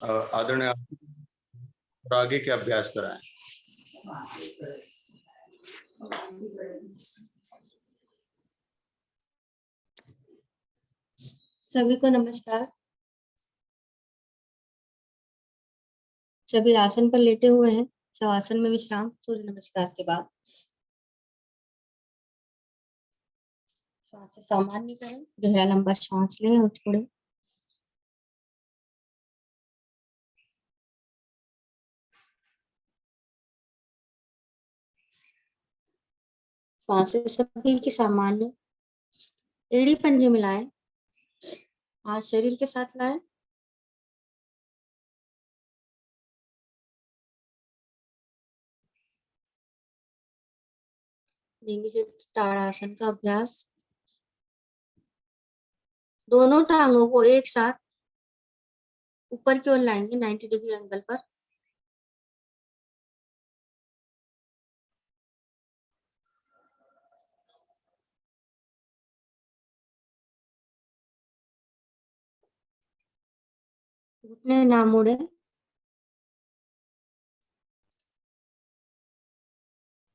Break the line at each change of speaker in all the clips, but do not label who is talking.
आदरणीय आगे के अभ्यास कराएं।
सभी को नमस्कार। सभी आसन पर लेटे हुए हैं। शवासन में विश्राम सूर्य नमस्कार के बाद श्वास सामान्य करें। गहरा लंबा श्वास लें और छोड़ें। श्वास सभी की सामान्य। एड़ी पंजे मिलाएं। हाथ शरीर के साथ लाएं। लेंगे ताड़ासन का अभ्यास। दोनों टांगों को एक साथ ऊपर की ओर लाएंगे 90 डिग्री एंगल पर। घुटने ना मोड़े।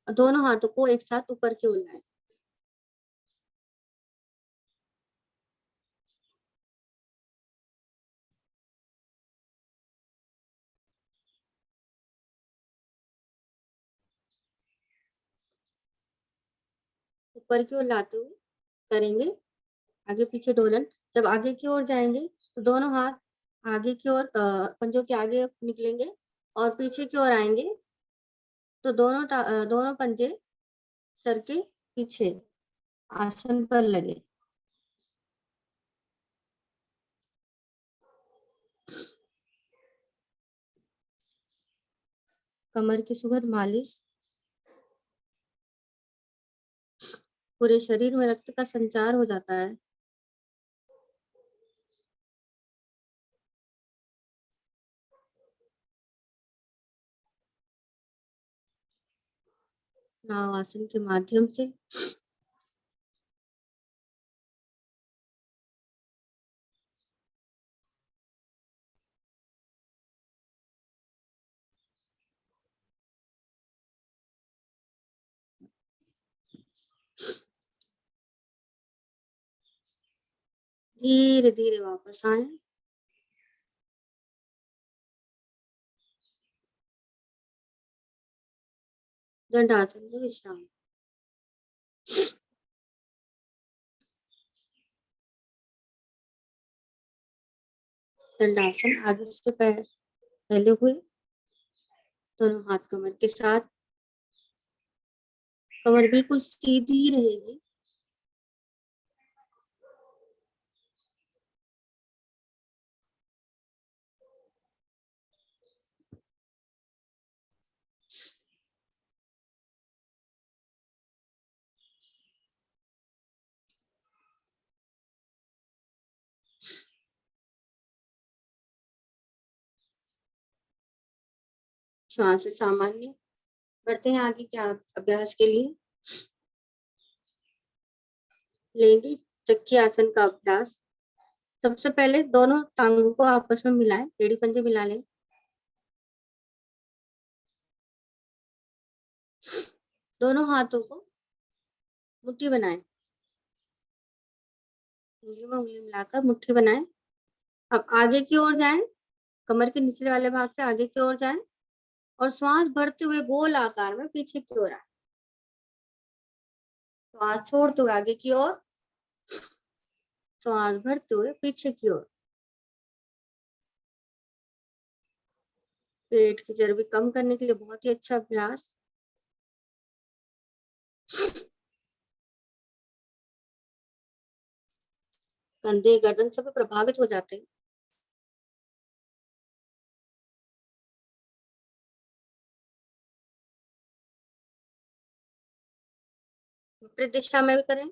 दोनों हाथों को एक साथ ऊपर की ओर लाएं। ऊपर की ओर लाते हुए करेंगे आगे पीछे डोलन। जब आगे की ओर जाएंगे तो दोनों हाथ आगे की ओर पंजों के आगे निकलेंगे और पीछे की ओर आएंगे तो दोनों पंजे सर के पीछे आसन पर लगे। कमर की सुखद मालिश। पूरे शरीर में रक्त का संचार हो जाता है। नाव आसन के माध्यम से धीरे धीरे वापस आए। दंडासन में विश्राम। दंडासन आगे से पैर फैले हुए। दोनों हाथ कमर के साथ। कमर बिल्कुल सीधी रहेगी। श्वास सामान्य। बढ़ते हैं आगे के अभ्यास के लिए। लेंगे चक्की आसन का अभ्यास। सबसे पहले दोनों टांगों को आपस में मिलाएं। एड़ी पंजे मिला लें। दोनों हाथों को मुट्ठी बनाएं। उंगली में उंगली मिलाकर मुट्ठी बनाएं। अब आगे की ओर जाएं। कमर के निचले वाले भाग से आगे की ओर जाएं और श्वास भरते हुए गोल आकार में पीछे की ओर आए। श्वास छोड़ते हुए आगे की ओर। श्वास भरते हुए पीछे की ओर। पेट की चर्बी कम करने के लिए बहुत ही अच्छा अभ्यास। कंधे गर्दन सभी प्रभावित हो जाते हैं। विपरीत दिशा में भी करें।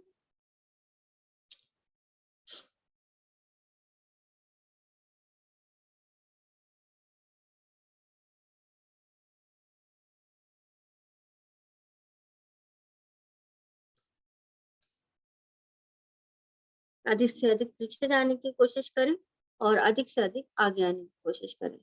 अधिक से अधिक पीछे जाने की कोशिश करें। और अधिक से अधिक आगे आने की कोशिश करें।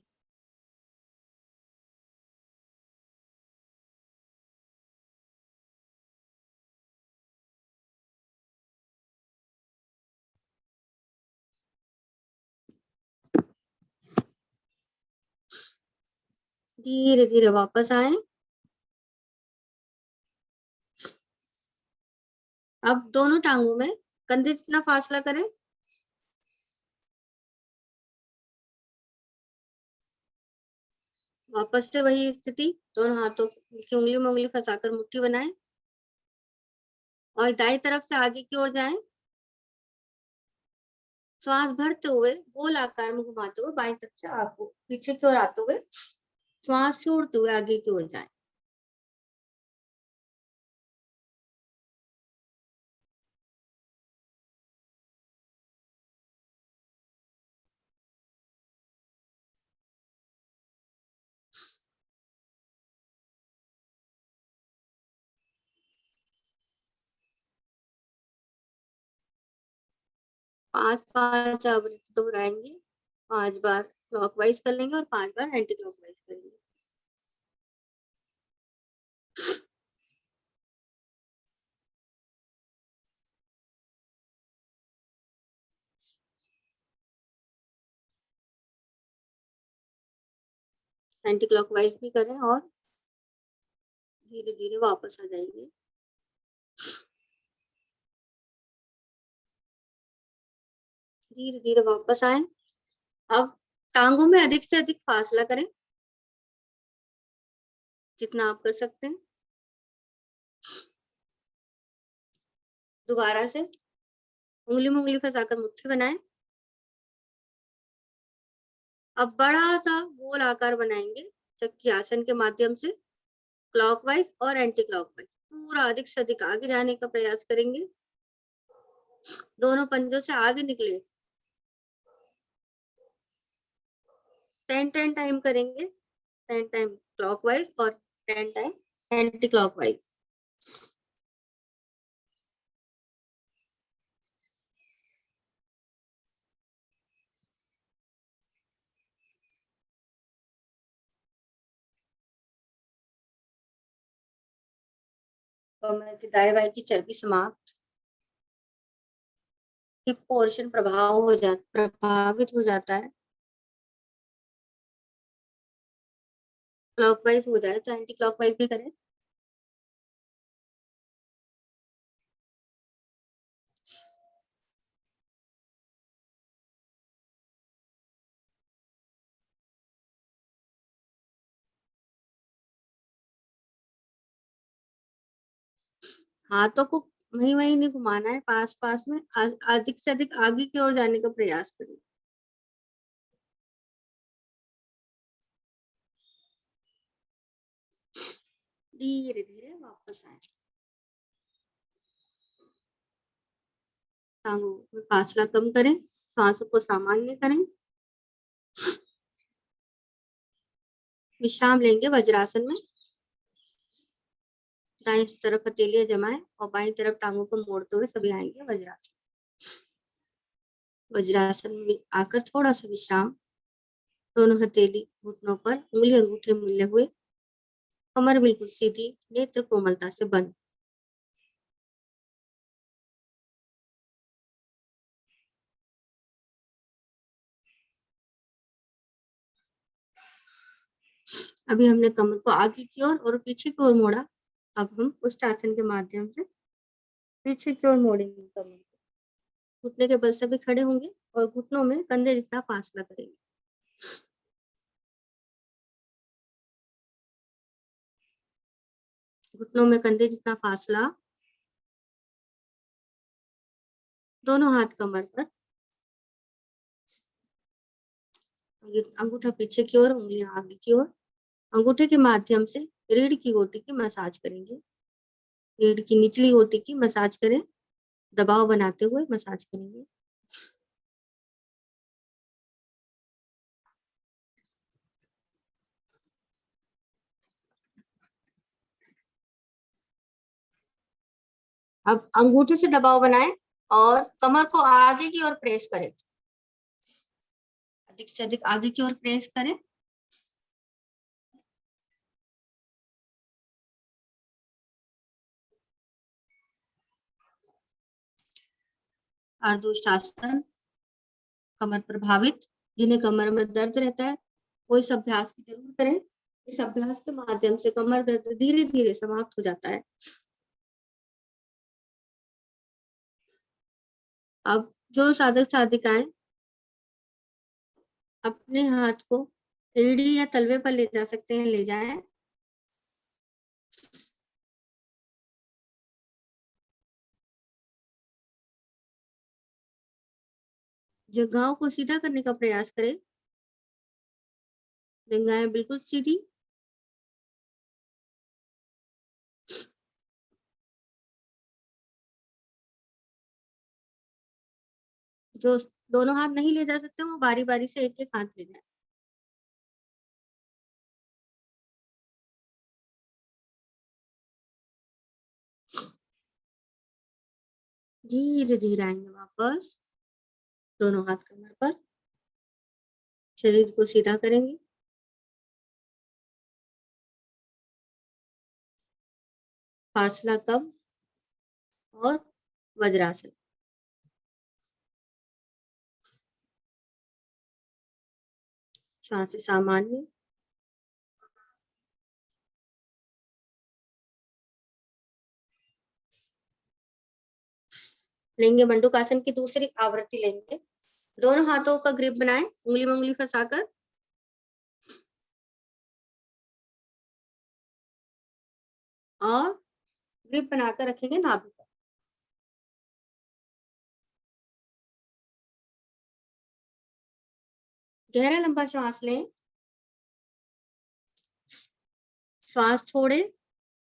धीरे धीरे वापस आए। अब दोनों टांगों में कंधे जितना फासला करें। वापस से वही स्थिति, दोनों हाथों की उंगली में उंगली फंसाकर मुट्ठी बनाएं और दाई तरफ से आगे की ओर जाएं। श्वास भरते हुए गोल आकार में घुमाते हुए बाईं तरफ से आपको पीछे की ओर आते हुए श्वास छोड़ते हुए आगे की ओर जाएं। पांच पांच आवृत्ति दोहराएंगे। 5 बार क्लॉकवाइज कर लेंगे और 5 बार एंटी क्लॉकवाइज करेंगे। एंटी क्लॉकवाइज भी करें और धीरे धीरे वापस आ जाएंगे। धीरे धीरे वापस आए। अब टांगों में अधिक से अधिक फासला करें जितना आप कर सकते हैं। दोबारा से उंगली में उंगली फंसाकर मुट्ठी बनाएं। अब बड़ा सा गोल आकार बनाएंगे चक्की आसन के माध्यम से, क्लॉकवाइज और एंटी क्लॉकवाइज। पूरा अधिक से अधिक आगे जाने का प्रयास करेंगे। दोनों पंजों से आगे निकले। 10 टाइम करेंगे। 10 टाइम क्लॉकवाइज और 10 टाइम एंटी क्लॉकवाइज। कमर की दाएं बाएं की चर्बी समाप्त। हिप पोर्शन प्रभावित हो जाता है। क्लॉकवाइज हो जाए तो एंटी क्लॉकवाइज भी करें। हाथों को वहीं वहीं नहीं घुमाना है, पास पास में अधिक से अधिक आगे की ओर जाने का प्रयास करें। धीरे धीरे वापस आए। टांगों में फासला कम करें, सांसों को सामान्य करें। विश्राम लेंगे वज्रासन में। दाएं तरफ हथेलियां जमाएं और बाईं तरफ टांगों को मोड़ते हुए सभी आएंगे वज्रासन। वज्रासन में आकर थोड़ा सा विश्राम। दोनों हथेली घुटनों पर, उंगली अंगूठे मिले हुए, कमर बिल्कुल सीधी, नेत्र कोमलता से बंद। अभी हमने कमर को आगे की ओर और पीछे की ओर मोड़ा। अब हम उष्टासन के माध्यम से पीछे की ओर मोड़ेंगे कमर को। घुटने के बल से भी खड़े होंगे और घुटनों में कंधे जितना फासला करेंगे। घुटनों में कंधे जितना फासला। दोनों हाथ कमर पर, अंगूठा पीछे की ओर, उंगलियां आगे की ओर। अंगूठे के माध्यम से रीढ़ की गोटी की मसाज करेंगे। रीढ़ की निचली गोटी की मसाज करें, दबाव बनाते हुए मसाज करेंगे। अब अंगूठे से दबाव बनाएं और कमर को आगे की ओर प्रेस करें। अधिक से अधिक आगे की ओर प्रेस करें। अर्धोष्टासन, कमर प्रभावित, जिन्हें कमर में दर्द रहता है वो इस अभ्यास की जरूर करें। इस अभ्यास के माध्यम से कमर दर्द धीरे धीरे समाप्त हो जाता है। अब जो साधक साधिकाएं अपने हाथ को एड़ी या तलवे पर ले जा सकते हैं, ले जाएं। जगहों को सीधा करने का प्रयास करें। जगहें बिल्कुल सीधी। जो दोनों हाथ नहीं ले जा सकते वो बारी बारी से एक एक हाथ ले जाए। धीरे धीरे आएंगे वापस, दोनों हाथ कमर पर, शरीर को सीधा करेंगे। फासला कब और वज्रासन। श्वास सामान्य। लेंगे मंडूकासन की दूसरी आवृत्ति लेंगे। दोनों हाथों का ग्रिप बनाएं, उंगली में उंगली फंसाकर। और ग्रिप बनाकर रखेंगे नाभि पर। गहरा लंबा श्वास लें, श्वास छोड़ें।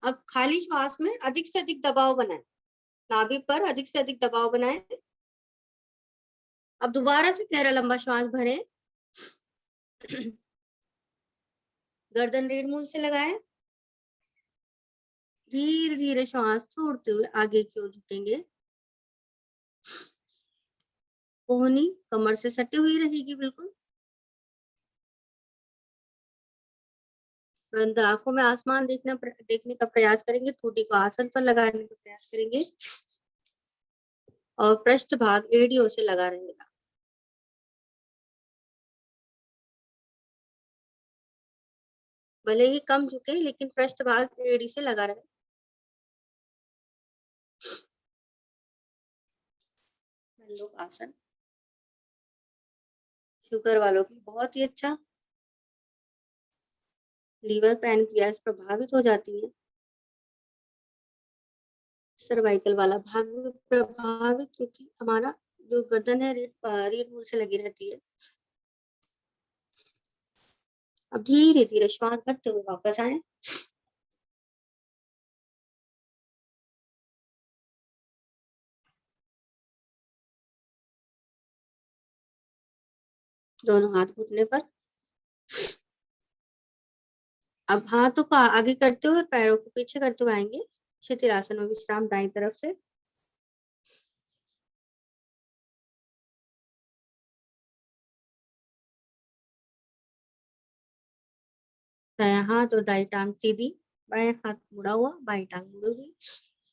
अब खाली श्वास में अधिक से अधिक दबाव बनाएं, नाभि पर अधिक से अधिक दबाव बनाएं। अब दोबारा से गहरा लंबा श्वास भरें, गर्दन रीढ़ मूल से लगाएं। धीरे धीरे श्वास छोड़ते हुए आगे की ओर झुकेंगे। कोहनी कमर से सटी हुई रहेगी बिल्कुल। बंद आंखों में आसमान देखने का प्रयास करेंगे। ठोड़ी को आसन पर लगाने का प्रयास करेंगे और पृष्ठ भाग एड़ियों से लगा रहेगा। भले ही कम झुके लेकिन पृष्ठ भाग एड़ी से लगा रहे। लोग आसन शुगर वालों के लिए बहुत ही अच्छा। लीवर पैनक्रियास प्रभावित हो जाती है। सर्वाइकल वाला भाग भी प्रभावित, क्योंकि हमारा जो गर्दन है रीढ़ मूल से लगी रहती है। अब धीरे धीरे श्वास भरते हुए वापस आए। दोनों हाथ घुटने पर। अब हाथों को आगे करते हुए और पैरों को पीछे करते हुए आएंगे। शिथिलासन में विश्राम दाईं तरफ से। दायां हाथ और दाई टांग सीधी, बाएं हाथ मुड़ा हुआ, बाई टांग मुड़ी हुई।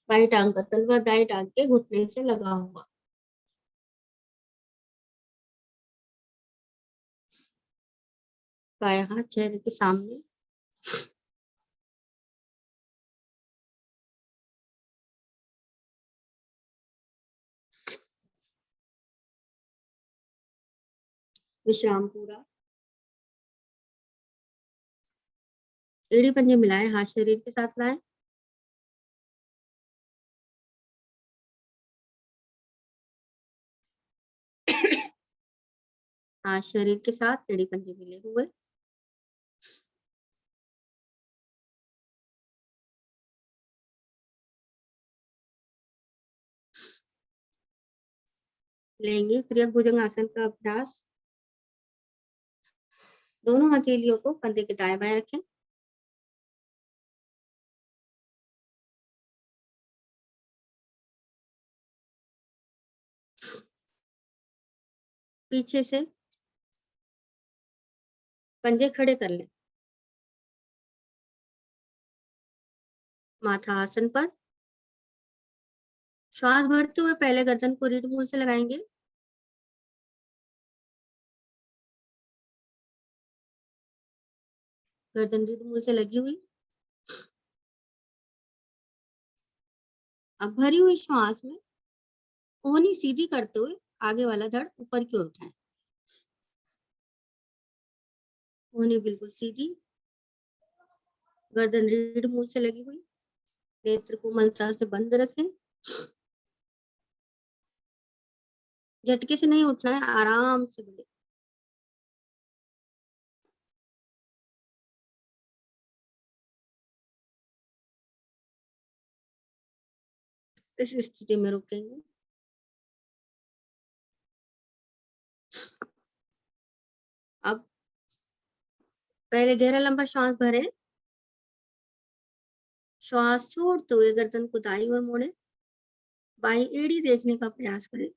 बाई टांग का तलवा दाई टांग के घुटने से लगा हुआ। बाएं हाथ चेहरे के सामने। विश्राम पूरा। एड़ी पंजे मिलाएं, हाथ शरीर के साथ लाएं। हाथ शरीर के साथ, एड़ी पंजे मिले हुए। लेंगे क्रिया भुजंग आसन का अभ्यास। दोनों हथेलियों को कंधे के दाएं बाएं रखें। पीछे से पंजे खड़े कर लें। माथा आसन पर। श्वास भरते हुए पहले गर्दन को रीढ़ मूल से लगाएंगे। गर्दन रीढ़ मूल से लगी हुई। अब भरी हुई श्वास में कोहनी सीधी करते हुए आगे वाला धड़ ऊपर की ओर उठाएं। कोहनी बिल्कुल सीधी, गर्दन रीढ़ मूल से लगी हुई, नेत्र कोमलता से बंद रखें। झटके से नहीं उठना है, आराम से बढ़े। इस स्थिति में रुकेंगे। अब पहले गहरा लंबा श्वास भरें। श्वास छोड़ते हुए गर्दन को दाईं ओर मोड़े, बाईं एड़ी देखने का प्रयास करें।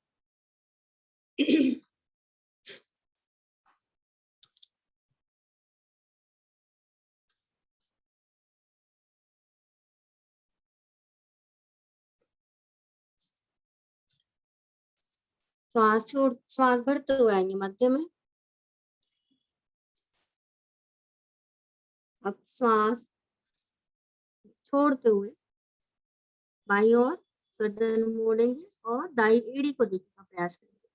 श्वास भरते हुए आएंगे मध्य में। अब श्वास छोड़ते हुए बाईं ओर गर्दन मोड़ेंगे और दाईं एड़ी को देखने का प्रयास करेंगे।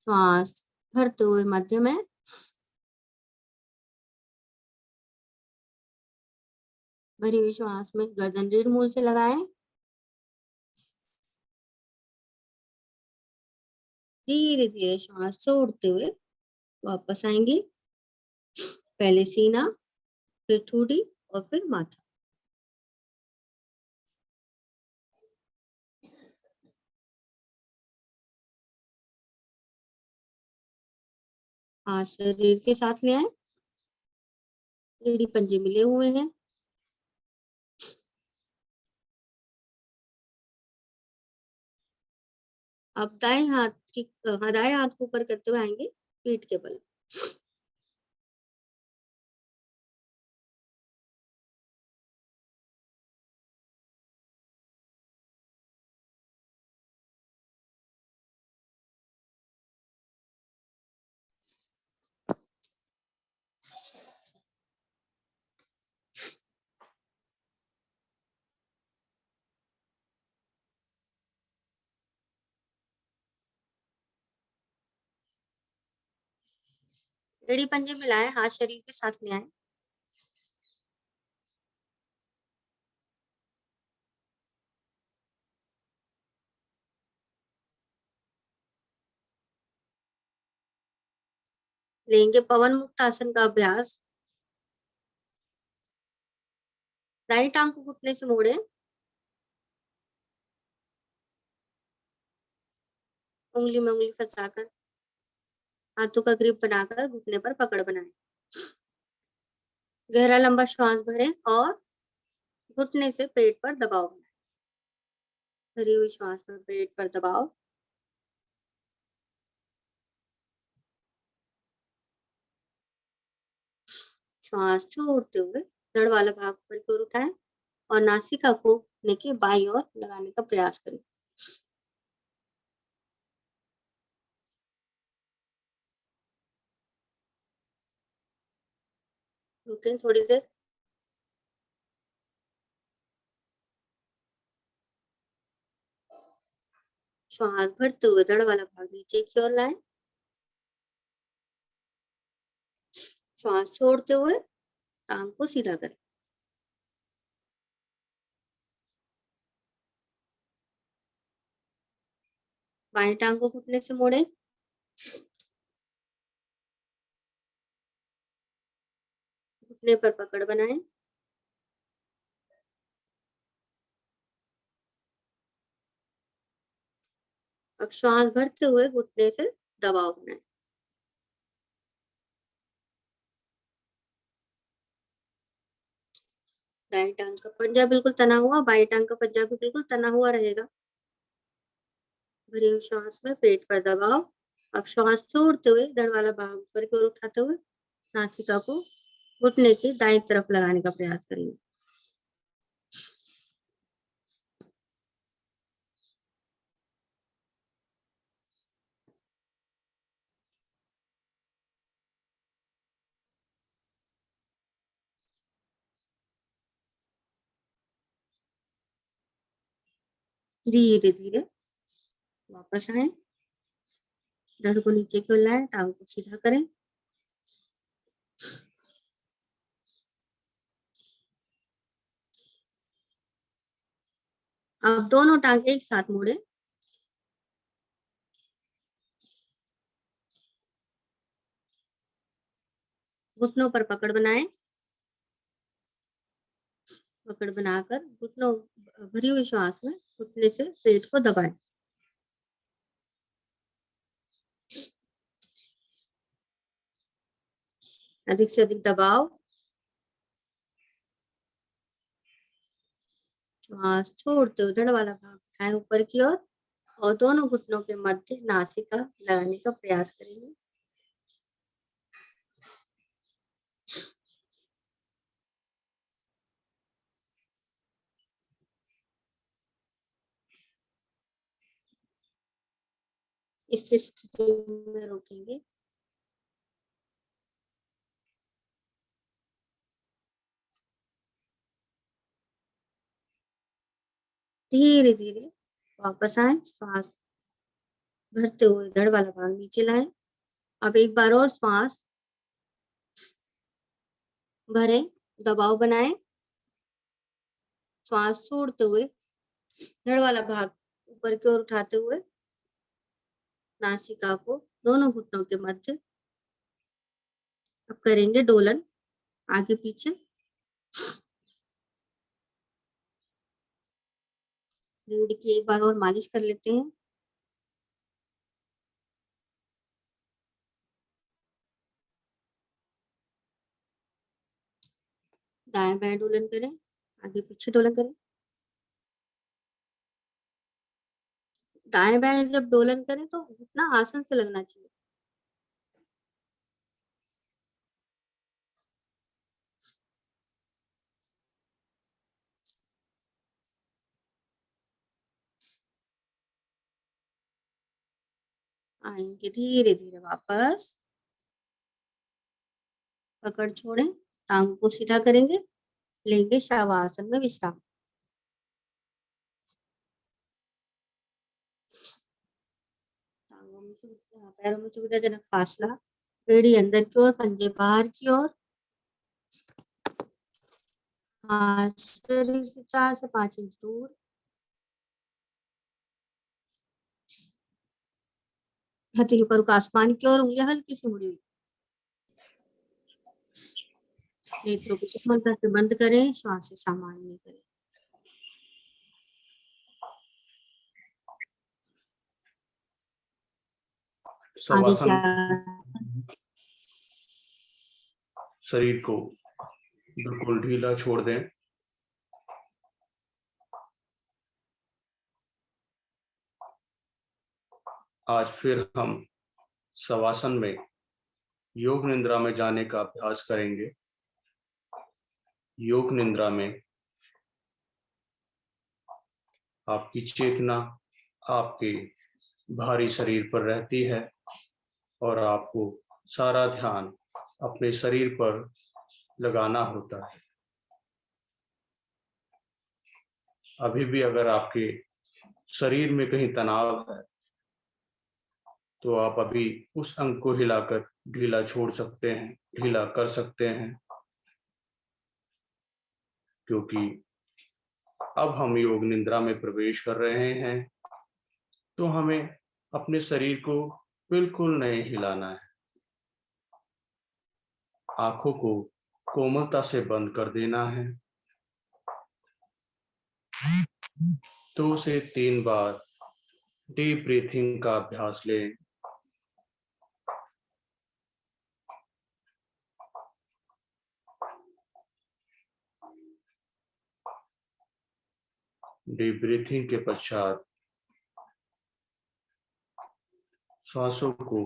श्वास भरते हुए मध्य में। भरी हुई श्वास में गर्दन रीढ़ मूल से लगाएं। धीरे धीरे श्वास छोड़ते हुए वापस आएंगे। पहले सीना, फिर ठुड्डी और फिर माथा। हाथ शरीर के साथ ले आए। एड़ी पंजे मिले हुए हैं। अब दाएं हाथ को ऊपर करते हुए आएंगे पीठ के बल। एड़ी पंजे मिलाएं, हाथ शरीर के साथ ले आए। लेंगे पवन मुक्त आसन का अभ्यास। दाई टांग को घुटने से मोड़े, उंगली में उंगली फंसाकर हाथों का ग्रिप बनाकर घुटने पर पकड़ बनाए। गहरा लंबा श्वास भरें और घुटने से पेट पर दबाव बनाए। भरी हुई श्वास पर पेट पर दबाव। श्वास छोड़ते हुए धड़ वाला भाग ऊपर की ओर उठाएं और नासिका को घुटने के बाईं ओर लगाने का प्रयास करें। रुकें थोड़ी देर। श्वास भरते हुए धड़ वाला भाग नीचे की ओर लाएं। श्वास छोड़ते हुए टांग को सीधा करें। बाएं टांग को घुटने से मोड़े, घुटने पर पकड़ बनाएं। अब श्वास भरते हुए घुटने से दबाव बनाएं। दाएं टांग का पंजा बिल्कुल तना हुआ, बाएं टांग का पंजा भी बिल्कुल तना हुआ रहेगा। भरी हुई श्वास में पेट पर दबाव। अब श्वास छोड़ते हुए धड़ वाला भाग ऊपर की ओर उठाते हुए नासिका को घुटने की दाईं तरफ लगाने का प्रयास करेंगे। धीरे धीरे वापस आए, धड़ को नीचे की ओर लाएं, टांग को सीधा करें। अब दोनों टांग एक साथ मोड़े। घुटनों पर पकड़ बनाएं। पकड़ बनाकर घुटनों भरी हुई श्वास में घुटने से पेट को दबाएं। अधिक से अधिक दबाव। श्वास छोड़ते हुए धड़ वाला भाग उठाएं ऊपर की ओर और दोनों घुटनों के मध्य नासिका लगाने का प्रयास करेंगे। इस स्थिति में रोकेंगे। धीरे धीरे वापस आए, श्वास भरते हुए धड़ वाला भाग नीचे लाएं। अब एक बार और श्वास भरें, दबाव बनाएं। श्वास छोड़ते हुए धड़ वाला भाग ऊपर की ओर उठाते हुए नासिका को दोनों घुटनों के मध्य अब करेंगे डोलन आगे पीछे। रीढ़ की एक बार और मालिश कर लेते हैं। दाएं बाएं डोलन करें, आगे पीछे डोलन करें। दाएं बाएं जब डोलन करें तो घुटना आसन से लगना चाहिए। आएंगे धीरे धीरे वापस, पकड़ छोड़ें, टांग को सीधा करेंगे, लेंगे शवासन में विश्राम। टांगों में पैरों में सुविधाजनक फासला, एड़ी अंदर की ओर, पंजे बाहर की ओर। हाथ शरीर से 4 से 5 इंच दूर। हथेली पर आसमान की ओर, उंगलियां हल्की सी मुड़ी हुई। नेत्रों को सुगमता से बंद करें, श्वास से सामान्य करें। आगे
शवासन
क्या?
शरीर को बिल्कुल ढीला छोड़ दें। आज फिर हम शवासन में योग निद्रा में जाने का अभ्यास करेंगे। योग निद्रा में आपकी चेतना आपके भारी शरीर पर रहती है और आपको सारा ध्यान अपने शरीर पर लगाना होता है। अभी भी अगर आपके शरीर में कहीं तनाव है तो आप अभी उस अंग को हिलाकर ढीला छोड़ सकते हैं, ढीला कर सकते हैं, क्योंकि अब हम योग निद्रा में प्रवेश कर रहे हैं तो हमें अपने शरीर को बिल्कुल नहीं हिलाना है। आंखों को कोमलता से बंद कर देना है। 2 से 3 बार डीप ब्रीथिंग का अभ्यास लें। डीप ब्रीथिंग के पश्चात श्वासों को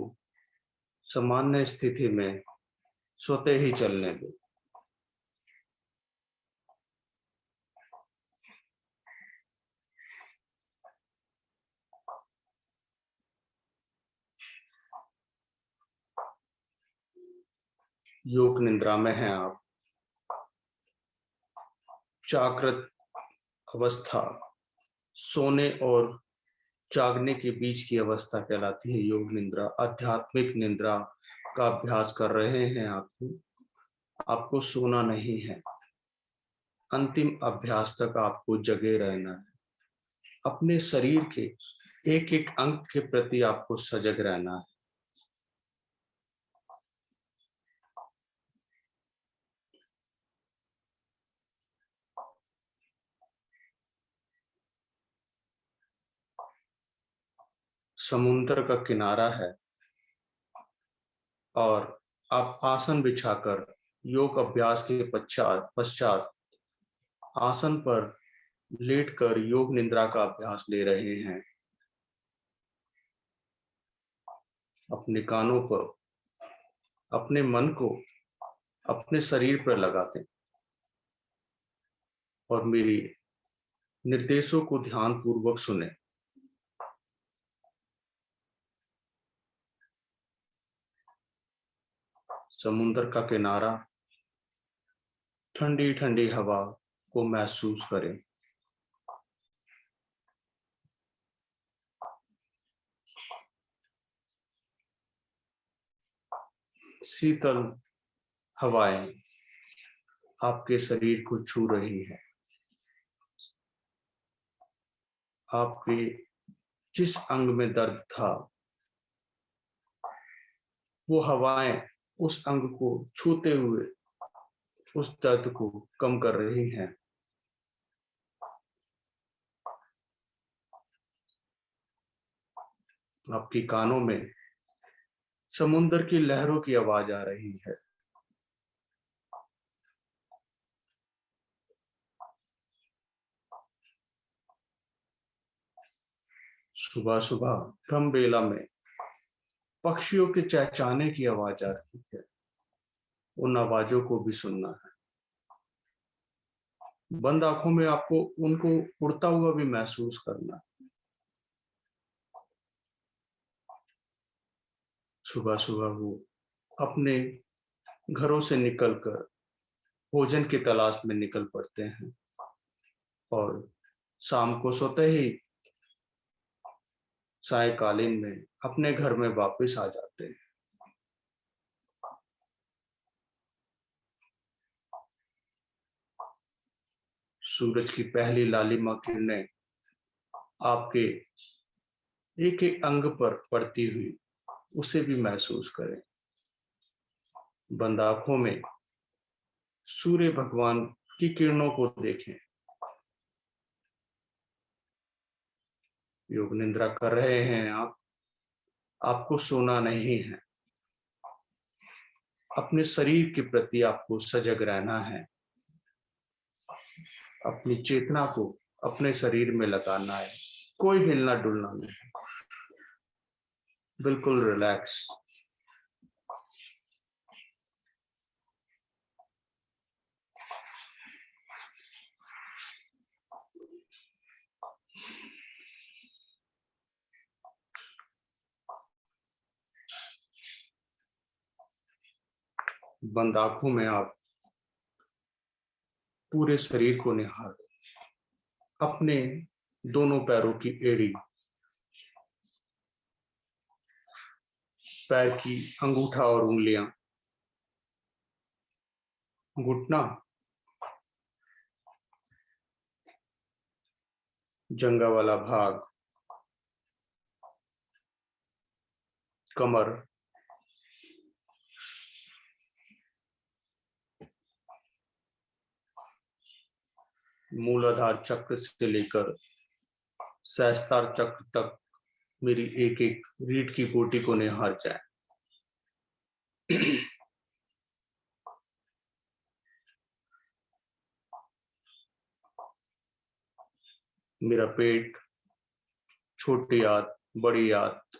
सामान्य स्थिति में स्वतः ही चलने दो। योग निद्रा में हैं आप। जागृत अवस्था सोने और जागने के बीच की अवस्था कहलाती है योग निद्रा। आध्यात्मिक निद्रा का अभ्यास कर रहे हैं आपको सोना नहीं है। अंतिम अभ्यास तक आपको जगे रहना है। अपने शरीर के एक एक अंग के प्रति आपको सजग रहना है। समुद्र का किनारा है और आप आसन बिछाकर योग अभ्यास के पश्चात आसन पर लेटकर योग निद्रा का अभ्यास ले रहे हैं। अपने कानों पर अपने मन को अपने शरीर पर लगाते और मेरी निर्देशों को ध्यान पूर्वक सुने। समुद्र का किनारा, ठंडी ठंडी हवा को महसूस करें। शीतल हवाएं आपके शरीर को छू रही है। आपके जिस अंग में दर्द था वो हवाएं उस अंग को छूते हुए उस दर्द को कम कर रही हैं। आपकी कानों में समुद्र की लहरों की आवाज आ रही है। सुबह सुबह ब्रह्म बेला में पक्षियों के चहचहाने की आवाज आ रही है। उन आवाजों को भी सुनना है। बंद आंखों में आपको उनको उड़ता हुआ भी महसूस करना है। सुबह सुबह वो अपने घरों से निकलकर भोजन की तलाश में निकल पड़ते हैं और शाम को सोते ही सायकालीन में अपने घर में वापस आ जाते हैं। सूरज की पहली लालिमा किरणें आपके एक एक अंग पर पड़ती हुई उसे भी महसूस करें। बंद आंखों में सूर्य भगवान की किरणों को देखें। योग निद्रा कर रहे हैं आप। आपको सोना नहीं है। अपने शरीर के प्रति आपको सजग रहना है। अपनी चेतना को अपने शरीर में लगाना है। कोई हिलना डुलना नहीं, बिल्कुल रिलैक्स। बंद आंखों में आप पूरे शरीर को निहारें। अपने दोनों पैरों की एड़ी, पैर की अंगूठा और उंगलियां, घुटना, जंगा वाला भाग, कमर, मूलाधार चक्र से लेकर सहस्त्रार चक्र तक मेरी एक एक रीढ़ की गोटी को निहार जाए। मेरा पेट, छोटी आंत, बड़ी आंत,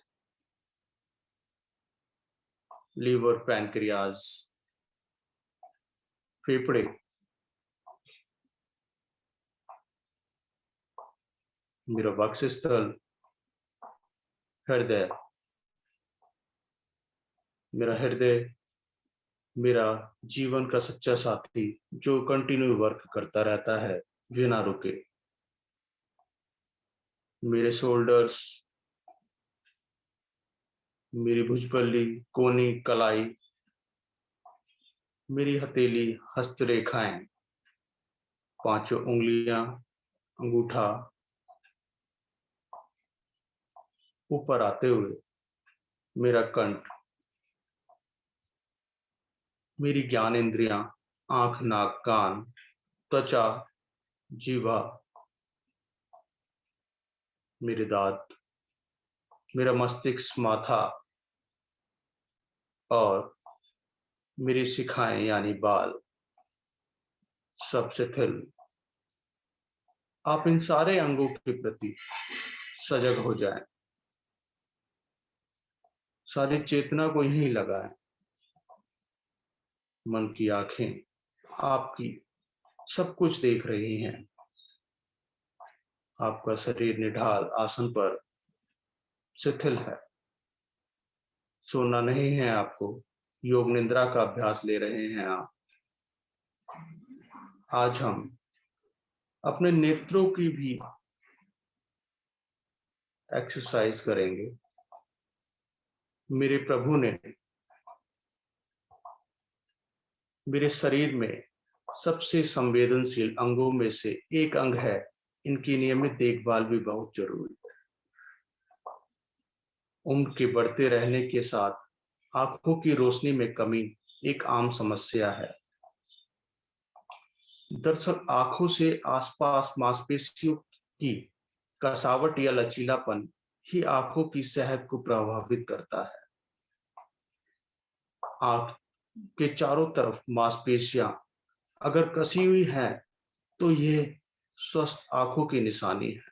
लीवर, पैनक्रियाज, फेफड़े, मेरा वक्षस्थल, हृदय, मेरा हृदय मेरा जीवन का सच्चा साथी जो कंटिन्यू वर्क करता रहता है बिना रुके। मेरे शोल्डर्स, मेरी भुजपल्ली, कोनी, कलाई, मेरी हथेली, हस्तरेखाएं, पांचों उंगलियां, अंगूठा ऊपर आते हुए, मेरा कंठ, मेरी ज्ञान इंद्रियां, आंख, नाक, कान, त्वचा, जीवा, मेरे दांत, मेरा मस्तिष्क, माथा और मेरी शिखाएं यानी बाल सब शिथिल। आप इन सारे अंगों के प्रति सजग हो जाएं, सारी चेतना को यहीं लगाएं। मन की आंखें आपकी सब कुछ देख रही हैं। आपका शरीर निढाल आसन पर शिथिल है। सोना नहीं है आपको, योग निद्रा का अभ्यास ले रहे हैं आप। आज हम अपने नेत्रों की भी एक्सरसाइज करेंगे। मेरे प्रभु ने मेरे शरीर में सबसे संवेदनशील अंगों में से एक अंग है, इनकी नियमित देखभाल भी बहुत जरूरी है। उम्र के बढ़ते रहने के साथ आंखों की रोशनी में कमी एक आम समस्या है। दरअसल आंखों से आसपास मांसपेशियों की कसावट या लचीलापन ही आंखों की सेहत को प्रभावित करता है। आंख के चारों तरफ मांसपेशियां अगर कसी हुई हैं तो यह स्वस्थ आंखों की निशानी है।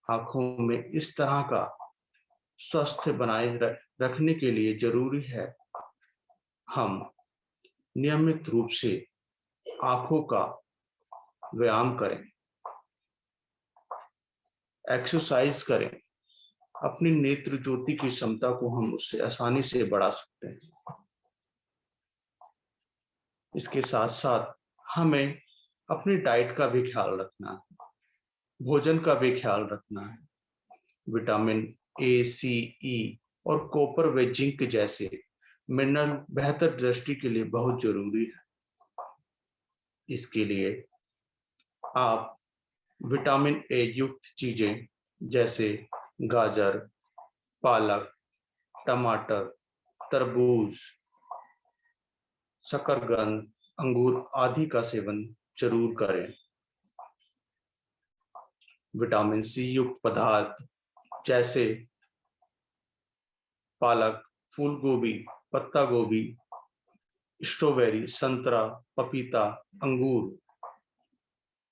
आंखों में इस तरह का स्वास्थ्य बनाए रखने के लिए जरूरी है हम नियमित रूप से आंखों का व्यायाम करें, एक्सरसाइज करें। अपनी नेत्र ज्योति की क्षमता को हम उससे आसानी से बढ़ा सकते हैं। इसके साथ साथ हमें अपनी डाइट का भी ख्याल रखना है, भोजन का भी ख्याल रखना है। विटामिन ए, सी, ई और कॉपर व जिंक जैसे मिनरल बेहतर दृष्टि के लिए बहुत जरूरी है। इसके लिए आप विटामिन ए युक्त चीजें जैसे गाजर, पालक, टमाटर, तरबूज, शकरकंद, अंगूर आदि का सेवन जरूर करें। विटामिन सी युक्त पदार्थ जैसे पालक, फूल गोभी, पत्ता गोभी, स्ट्रॉबेरी, संतरा, पपीता, अंगूर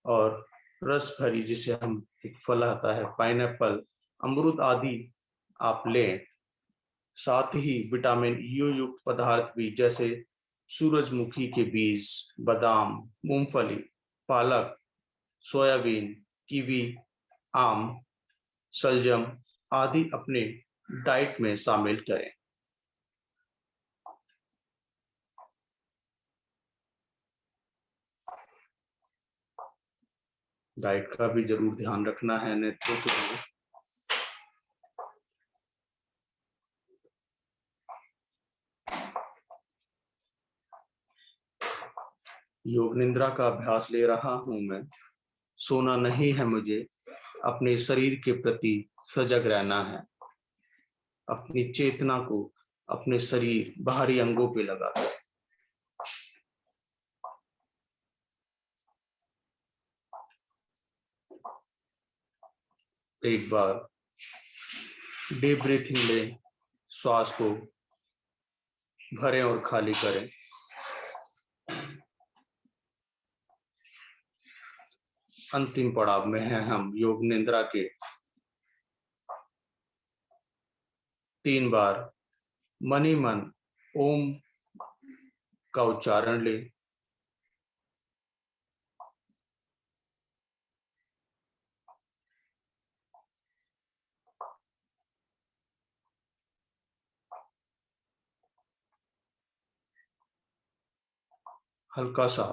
और रस भरी जिसे हम एक फल आता है पाइनएप्पल, अमरूद आदि आप लें। साथ ही विटामिन यू युक्त पदार्थ भी जैसे सूरजमुखी के बीज, बादाम, मूंगफली, पालक, सोयाबीन, कीवी, आम, शलजम आदि अपने डाइट में शामिल करें। डाइट का भी जरूर ध्यान रखना है नेत्रों के लिए। योग निद्रा का अभ्यास ले रहा हूं मैं। सोना नहीं है मुझे, अपने शरीर के प्रति सजग रहना है। अपनी चेतना को अपने शरीर बाहरी अंगों पे लगा कर एक बार डीप ब्रीथिंग लें, श्वास को भरें और खाली करें। अंतिम पड़ाव में हैं हम योग निद्रा के। 3 बार मन ही मन ओम का उच्चारण ले। हल्का सा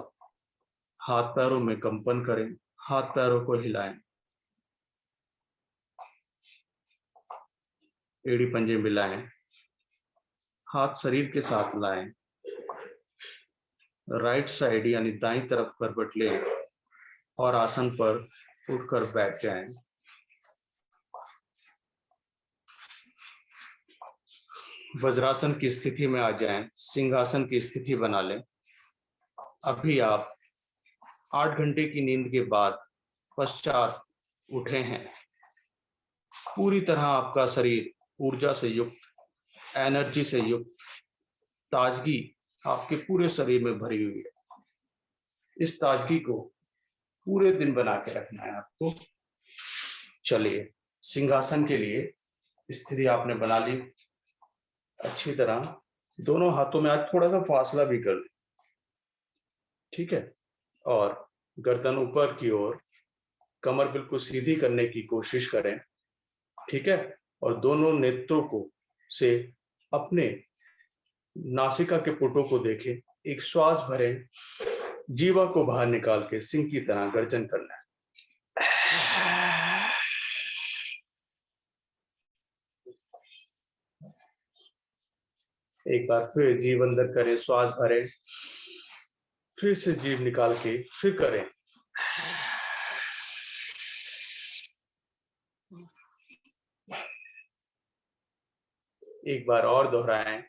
हाथ पैरों में कंपन करें, हाथ पैरों को हिलाएं, एड़ी पंजे मिलाएं, हाथ शरीर के साथ लाएं, राइट साइड यानी दाईं तरफ करवट लें और आसन पर उठकर बैठ जाएं। वज्रासन की स्थिति में आ जाएं, सिंहासन की स्थिति बना लें। अभी आप 8 घंटे की नींद के बाद पश्चात उठे हैं। पूरी तरह आपका शरीर ऊर्जा से युक्त, एनर्जी से युक्त, ताजगी आपके पूरे शरीर में भरी हुई है। इस ताजगी को पूरे दिन बना के रखना है आपको। चलिए, सिंहासन के लिए स्थिति आपने बना ली अच्छी तरह। दोनों हाथों में आज थोड़ा सा फासला भी कर लें, ठीक है। और गर्दन ऊपर की ओर, कमर बिल्कुल सीधी करने की कोशिश करें, ठीक है। और दोनों नेत्रों को से अपने नासिका के पुटों को देखें। एक श्वास भरें, जीवा को बाहर निकाल के सिंह की तरह गर्जन करना है। एक बार फिर जीव अंदर करें, श्वास भरें, फिर से जीव निकाल के फिर करें। एक बार और दोहराएं।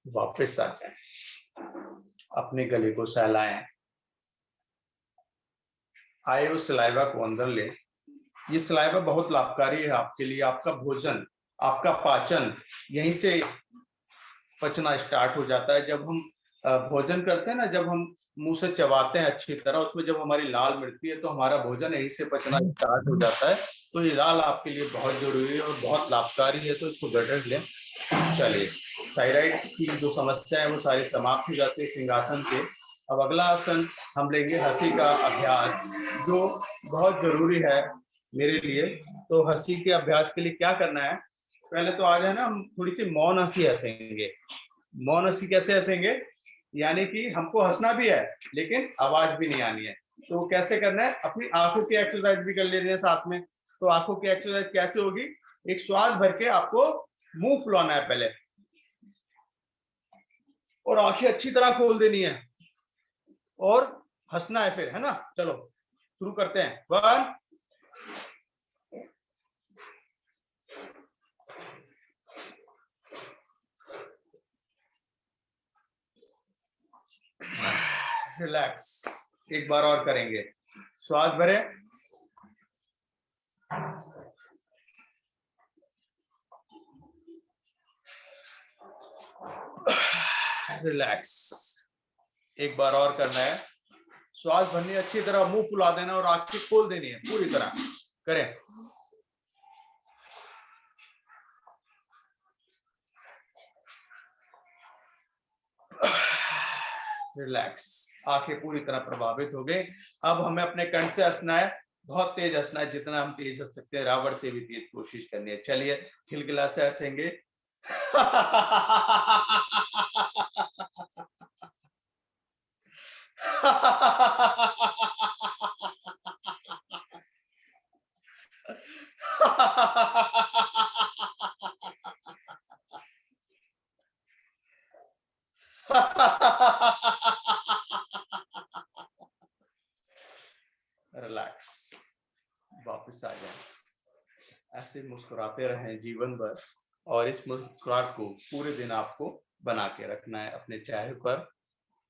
वापस आ जाएं, अपने गले को सहलाएं, आए उस सलाइवा को अंदर ले। ये सलाइवा बहुत लाभकारी है आपके लिए। आपका भोजन, आपका पाचन यहीं से पचना स्टार्ट हो जाता है। जब हम भोजन करते हैं ना, जब हम मुंह से चबाते हैं अच्छी तरह, उसमें जब हमारी लाल मिलती है तो हमारा भोजन यहीं से पचना स्टार्ट हो जाता है। तो ये लाल आपके लिए बहुत जरूरी है और बहुत लाभकारी है, तो इसको गड़गड़ लें। चलिए, थायराइड की जो समस्या है वो सारी समाप्त हो जाती है सिंहासन से। अब अगला आसन हम लेंगे हंसी का अभ्यास, जो बहुत जरूरी है मेरे लिए। तो हंसी के अभ्यास के लिए क्या करना है, पहले तो आ जाए ना, हम थोड़ी सी मौन हंसी हंसेंगे। मौन हंसी कैसे हंसेंगे, यानी कि हमको हंसना भी है लेकिन आवाज भी नहीं आनी है। तो कैसे करना है, अपनी आंखों की एक्सरसाइज भी कर लेनी है साथ में। तो आंखों की एक्सरसाइज कैसे होगी, एक श्वास भर के आपको मुंह फुलाना है पहले और आंखें अच्छी तरह खोल देनी है और हंसना है फिर, है ना। चलो शुरू करते हैं। 1 रिलैक्स। एक बार और करेंगे, श्वास भरे, रिलैक्स। एक बार और करना है, श्वास भरनी अच्छी तरह, मुंह फुला देना और आंखें खोल देनी है पूरी तरह। करें। रिलैक्स। आंखें पूरी तरह प्रभावित हो गई। अब हमें अपने कंठ से हंसना है, बहुत तेज हंसना है, जितना हम तेज हंस सकते हैं, रावण से भी तेज कोशिश करनी है। चलिए, खिलखिला से हंसेंगे। रिलैक्स। वापस आ जाए। ऐसे मुस्कुराते रहें जीवन भर, और इस मुस्कुराहट को पूरे दिन आपको बना के रखना है अपने चेहरे पर।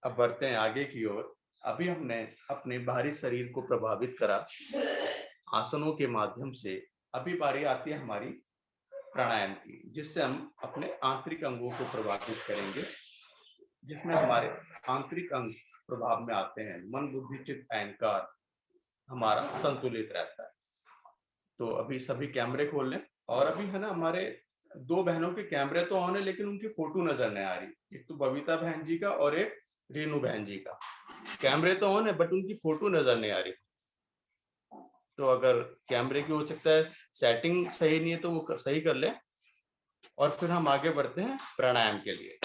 अब बढ़ते हैं आगे की ओर। अभी हमने अपने बाहरी शरीर को प्रभावित करा आसनों के माध्यम से। अभी बारी आती है हमारी प्राणायाम की, जिससे हम अपने आंतरिक अंगों को प्रभावित करेंगे, जिसमें हमारे आंतरिक अंग प्रभाव में आते हैं। मन बुद्धि चित्त अहंकार हमारा संतुलित रहता है। तो अभी सभी कैमरे खोल लें। और अभी है ना, हमारे दो बहनों के कैमरे तो ऑन है, लेकिन उनकी फोटो नजर नहीं आ रही। एक तो बबीता बहन जी का और एक रीनू बहन जी का। कैमरे तो ऑन है बट उनकी फोटो नजर नहीं आ रही। तो अगर कैमरे की हो सकता है सेटिंग सही नहीं है तो वो सही कर ले, और फिर हम आगे बढ़ते हैं प्राणायाम के लिए।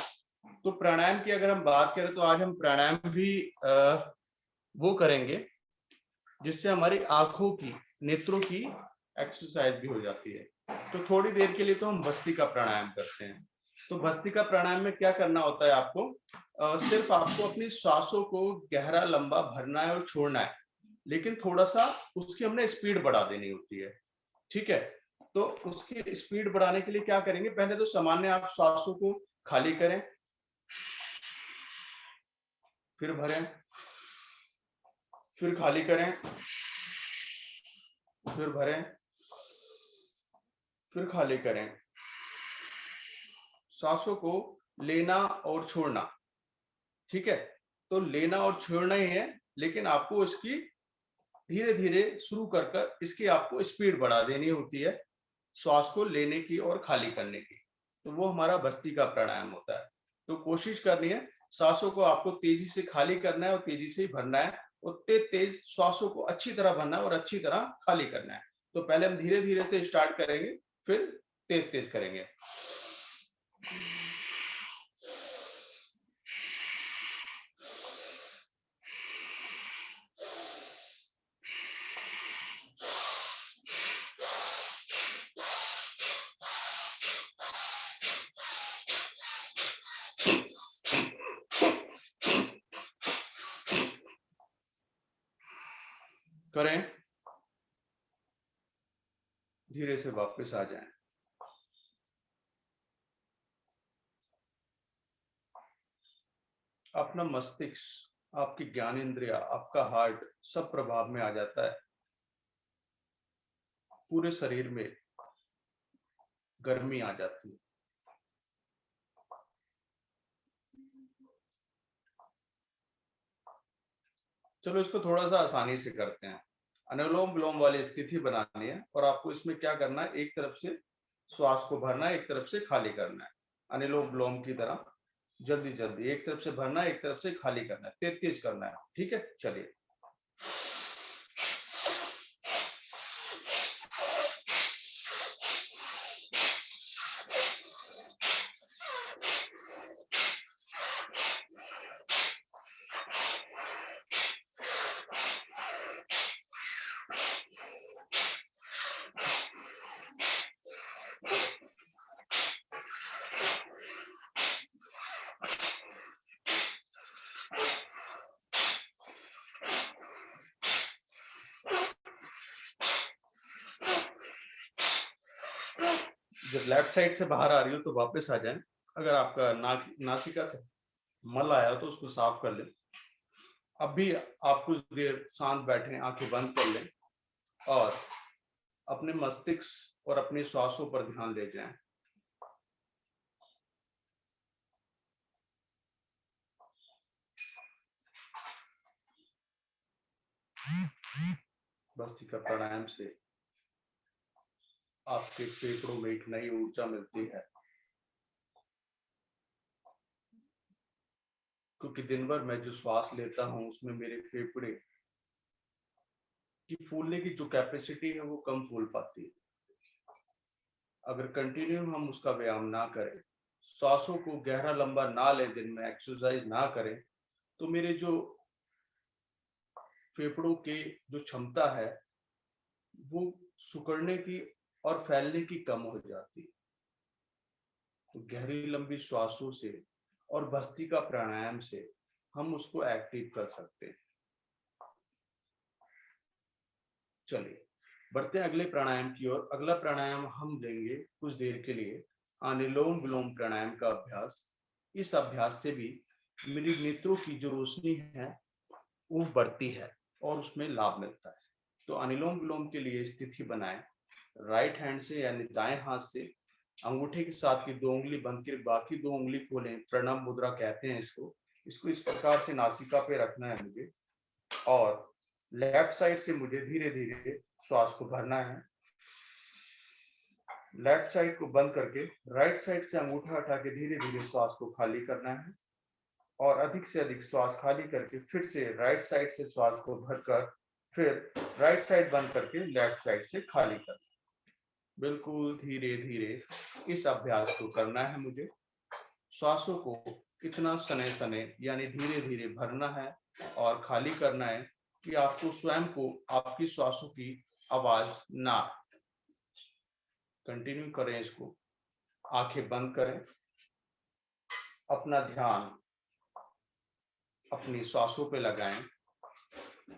तो प्राणायाम की अगर हम बात करें तो आज हम प्राणायाम भी वो करेंगे जिससे हमारी आंखों की, नेत्रों की एक्सरसाइज भी हो जाती है। तो थोड़ी देर के लिए तो हम भस्त्रिका प्राणायाम करते हैं। तो भस्त्रिका प्राणायाम में क्या करना होता है आपको, सिर्फ आपको अपनी सांसों को गहरा लंबा भरना है और छोड़ना है, लेकिन थोड़ा सा उसकी हमने स्पीड बढ़ा देनी होती है। ठीक है, तो उसकी स्पीड बढ़ाने के लिए क्या करेंगे, पहले तो सामान्य आप सांसों को खाली करें, फिर भरें, फिर खाली करें, फिर भरें, फिर खाली करें। सांसों को लेना और छोड़ना। ठीक है, तो लेना और छोड़ना ही है, लेकिन आपको इसकी धीरे धीरे शुरू कर कर इसकी आपको स्पीड बढ़ा देनी होती है, श्वास को लेने की और खाली करने की। तो वो हमारा भस्त्रिका प्राणायाम होता है। तो कोशिश करनी है, सांसों को आपको तेजी से खाली करना है और तेजी से ही भरना है, और तेज तेज श्वासों को अच्छी तरह भरना है और अच्छी तरह खाली करना है। तो पहले हम धीरे धीरे से स्टार्ट करेंगे, फिर तेज तेज करेंगे। करें, धीरे से वापस आ जाएं। अपना मस्तिष्क, आपकी ज्ञानेंद्रिया, आपका हार्ट सब प्रभाव में आ जाता है। पूरे शरीर में गर्मी आ जाती है। चलो इसको थोड़ा सा आसानी से करते हैं। अनुलोम विलोम वाली स्थिति बनानी है, और आपको इसमें क्या करना है, एक तरफ से श्वास को भरना है, एक तरफ से खाली करना है। अनुलोम विलोम की तरह जल्दी जल्दी एक तरफ से भरना है, एक तरफ से खाली करना है, तेज तेज करना है। ठीक है, चलिए। जब लेफ्ट साइड से बाहर आ रही हो तो वापस आ जाएं। अगर आपका नासिका से मल आया हो तो उसको साफ कर लें। अब भी आप कुछ देर शांत बैठे, आंखें बंद कर लें और अपने मस्तिष्क और अपने श्वासों पर ध्यान ले जाएं। भस्त्रिका प्राणायाम से आपके फेफड़ों में एक नई ऊर्जा मिलती है, क्योंकि दिन भर मैं जो श्वास लेता हूं उसमें मेरे फेफड़े की फूलने की जो कैपेसिटी है वो कम फूल पाती है। अगर कंटिन्यू हम उसका व्यायाम ना करें, श्वासों को गहरा लंबा ना लें, दिन में एक्सरसाइज ना करें, तो मेरे जो फेफड़ों के जो क्षमता है वो सिकुड़ने की और फैलने की कम हो जाती है। तो गहरी लंबी श्वासों से और भस्त्रिका प्राणायाम से हम उसको एक्टिव कर सकते हैं। चलिए बढ़ते हैं अगले प्राणायाम की ओर। अगला प्राणायाम हम लेंगे कुछ देर के लिए अनुलोम विलोम प्राणायाम का अभ्यास। इस अभ्यास से भी मेरी नेत्रों की जो रोशनी है वो बढ़ती है और उसमें लाभ मिलता है। तो अनुलोम विलोम के लिए स्थिति बनाएं, राइट हैंड से यानी दाएं हाथ से अंगूठे के साथ की 2 उंगली बंद कर बाकी 2 उंगली खोलें, प्रणव मुद्रा कहते हैं इसको। इसको इस प्रकार से नासिका पे रखना है मुझे, और लेफ्ट साइड से मुझे धीरे धीरे श्वास को भरना है। लेफ्ट साइड को बंद करके राइट साइड से अंगूठा हटा के धीरे धीरे श्वास को खाली करना है, और अधिक से अधिक श्वास खाली करके फिर से राइट साइड से श्वास को भरकर फिर राइट साइड बंद करके लेफ्ट साइड से खाली करना। बिल्कुल धीरे धीरे इस अभ्यास को करना है मुझे। श्वासों को इतना सने सने यानी धीरे धीरे भरना है और खाली करना है कि आपको स्वयं को आपकी श्वासों की आवाज ना। कंटिन्यू करें इसको, आंखें बंद करें, अपना ध्यान अपनी श्वासों पे लगाएं।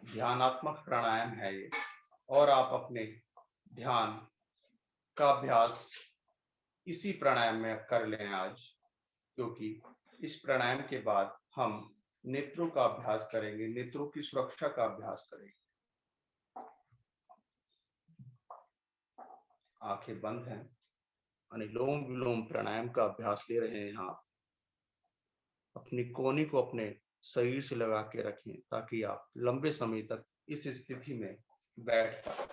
ध्यानात्मक प्राणायाम है ये, और आप अपने ध्यान का अभ्यास इसी प्राणायाम में कर लें आज, क्योंकि इस प्राणायाम के बाद हम नेत्रों का अभ्यास करेंगे, नेत्रों की सुरक्षा का अभ्यास करेंगे। आंखें बंद हैं, अनुलोम विलोम प्राणायाम का अभ्यास ले रहे हैं। आप अपनी कोहनी को अपने शरीर से लगा के रखें ताकि आप लंबे समय तक इस स्थिति में बैठ पाए।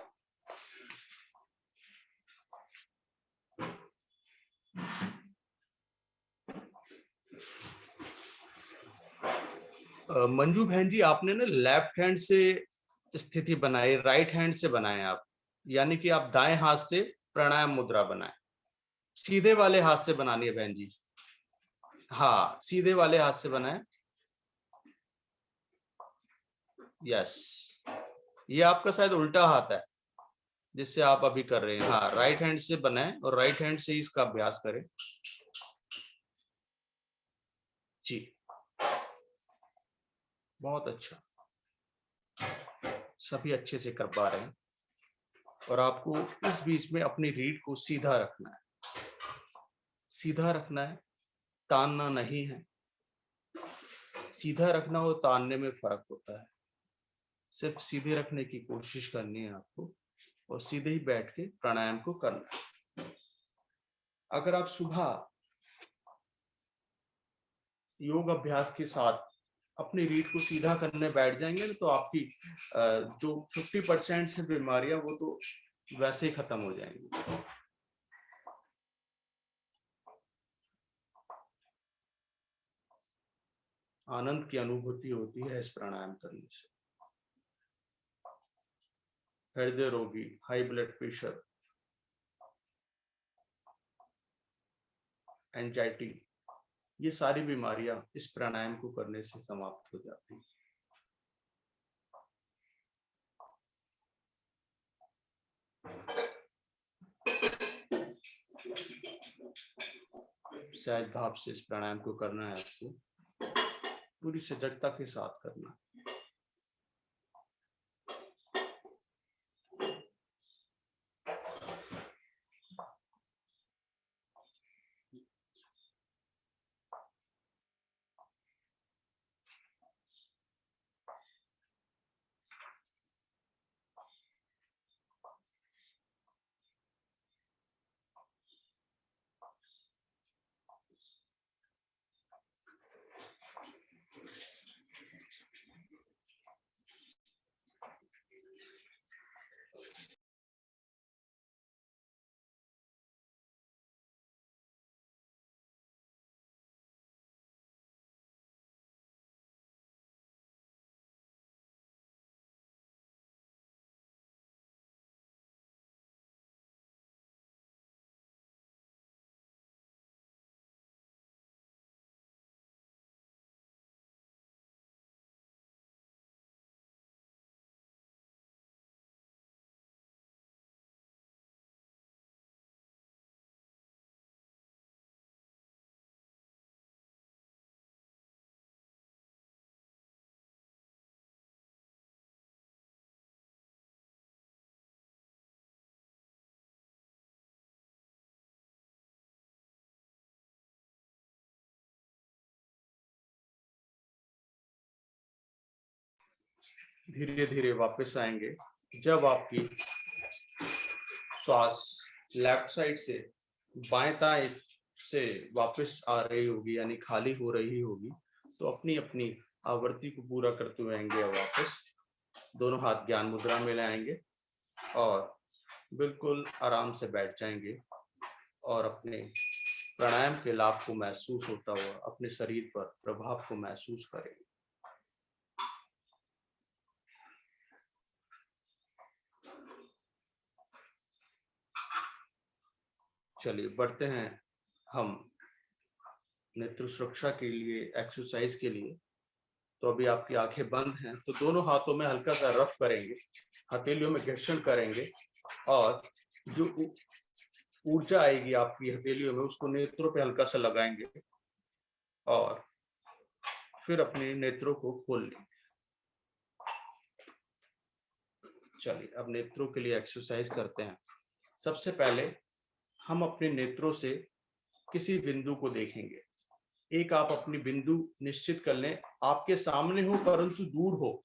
मंजू बहन जी, आपने ना लेफ्ट हैंड से स्थिति बनाई, राइट हैंड से बनाए आप, यानी कि आप दाएं हाथ से प्राणायाम मुद्रा बनाए। सीधे वाले हाथ से बनानी है बहन जी। हाँ, सीधे वाले हाथ से बनाए। यस, ये आपका शायद उल्टा हाथ है जिससे आप अभी कर रहे हैं। हाँ, राइट हैंड से बनाए और राइट हैंड से इसका अभ्यास करें जी। बहुत अच्छा, सभी अच्छे से कर पा रहे हैं। और आपको इस बीच में अपनी रीढ़ को सीधा रखना है, सीधा रखना है, तानना नहीं है। सीधा रखना और तानने में फर्क होता है। सिर्फ सीधे रखने की कोशिश करनी है आपको, और सीधे ही बैठ के प्राणायाम को करना है। अगर आप सुबह योग अभ्यास के साथ अपनी रीढ़ को सीधा करने बैठ जाएंगे तो आपकी जो 50% से बीमारियां वो तो वैसे ही खत्म हो जाएंगी। आनंद की अनुभूति होती है इस प्राणायाम करने से। हृदय रोगी, हाई ब्लड प्रेशर, एंजाइटी, ये सारी बीमारियां इस प्राणायाम को करने से समाप्त हो जाती हैं। सहज भाव से इस प्राणायाम को करना है आपको, पूरी सजगता के साथ करना है। धीरे धीरे वापस आएंगे जब आपकी श्वास लेफ्ट साइड से बाएं दाएं से वापस आ रही होगी, यानी खाली हो रही होगी, तो अपनी अपनी आवृत्ति को पूरा करते हुए आएंगे और वापस दोनों हाथ ज्ञान मुद्रा में लाएंगे और बिल्कुल आराम से बैठ जाएंगे और अपने प्राणायाम के लाभ को महसूस होता हुआ अपने शरीर पर प्रभाव को महसूस करेंगे। चलिए बढ़ते हैं हम नेत्र सुरक्षा के लिए एक्सरसाइज के लिए। तो अभी आपकी आंखें बंद हैं, तो दोनों हाथों में हल्का सा रफ करेंगे, हथेलियों में घर्षण करेंगे और जो ऊर्जा आएगी आपकी हथेलियों में उसको नेत्रों पे हल्का सा लगाएंगे और फिर अपने नेत्रों को खोल लेंगे। चलिए अब नेत्रों के लिए एक्सरसाइज करते हैं। सबसे पहले हम अपने नेत्रों से किसी बिंदु को देखेंगे। एक आप अपनी बिंदु निश्चित कर लें, आपके सामने हो परंतु दूर हो,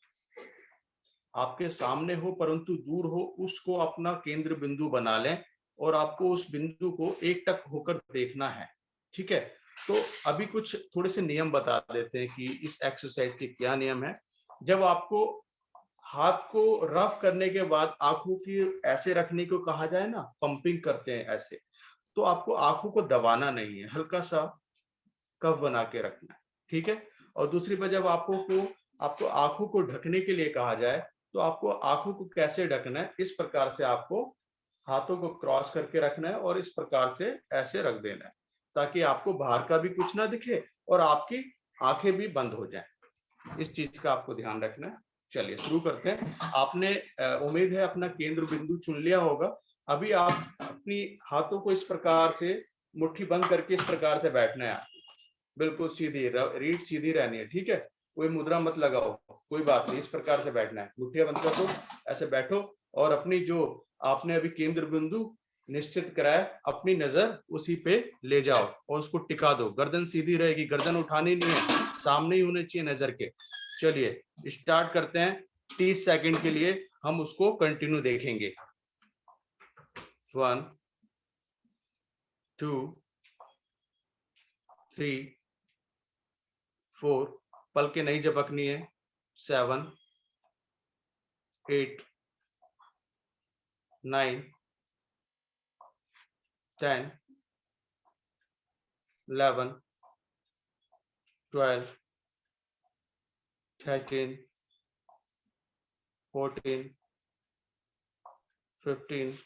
आपके सामने हो परंतु दूर हो, उसको अपना केंद्र बिंदु बना लें और आपको उस बिंदु को एक टक होकर देखना है। ठीक है, तो अभी कुछ थोड़े से नियम बता देते हैं कि इस एक्सरसाइज के क्या नियम है। जब आपको हाथ को रफ करने के बाद आंखों की ऐसे रखने को कहा जाए ना, पंपिंग करते हैं ऐसे, तो आपको आंखों को दबाना नहीं है, हल्का सा कफ बना के रखना है। ठीक है, और दूसरी बात, जब आपको आंखों को ढकने के लिए कहा जाए तो आपको आंखों को कैसे ढकना है, इस प्रकार से आपको हाथों को क्रॉस करके रखना है और इस प्रकार से ऐसे रख देना है ताकि आपको बाहर का भी कुछ ना दिखे और आपकी आंखें भी बंद हो जाएं। इस चीज का आपको ध्यान रखना है। चलिए शुरू करते हैं। आपने उम्मीद है अपना केंद्र बिंदु चुन लिया होगा। अभी आप अपनी हाथों को इस प्रकार से मुट्ठी बंद करके इस प्रकार से बैठना है, बिल्कुल सीधी, रीढ़ सीधी रहनी है। ठीक है, कोई मुद्रा मत लगाओ, कोई बात नहीं, इस प्रकार से बैठना है। मुट्ठियां बंद कर दो, ऐसे बैठो और अपनी जो आपने अभी केंद्र बिंदु निश्चित कराया, अपनी नजर उसी पे ले जाओ और उसको टिका दो। गर्दन सीधी रहेगी, गर्दन उठानी नहीं है, सामने ही होने चाहिए नजर के। चलिए स्टार्ट करते हैं। 30 सेकंड के लिए हम उसको कंटिन्यू देखेंगे। 1 2 3 4, पलके नहीं झपकनी है। 7 8 9 10 11 12 13 14 15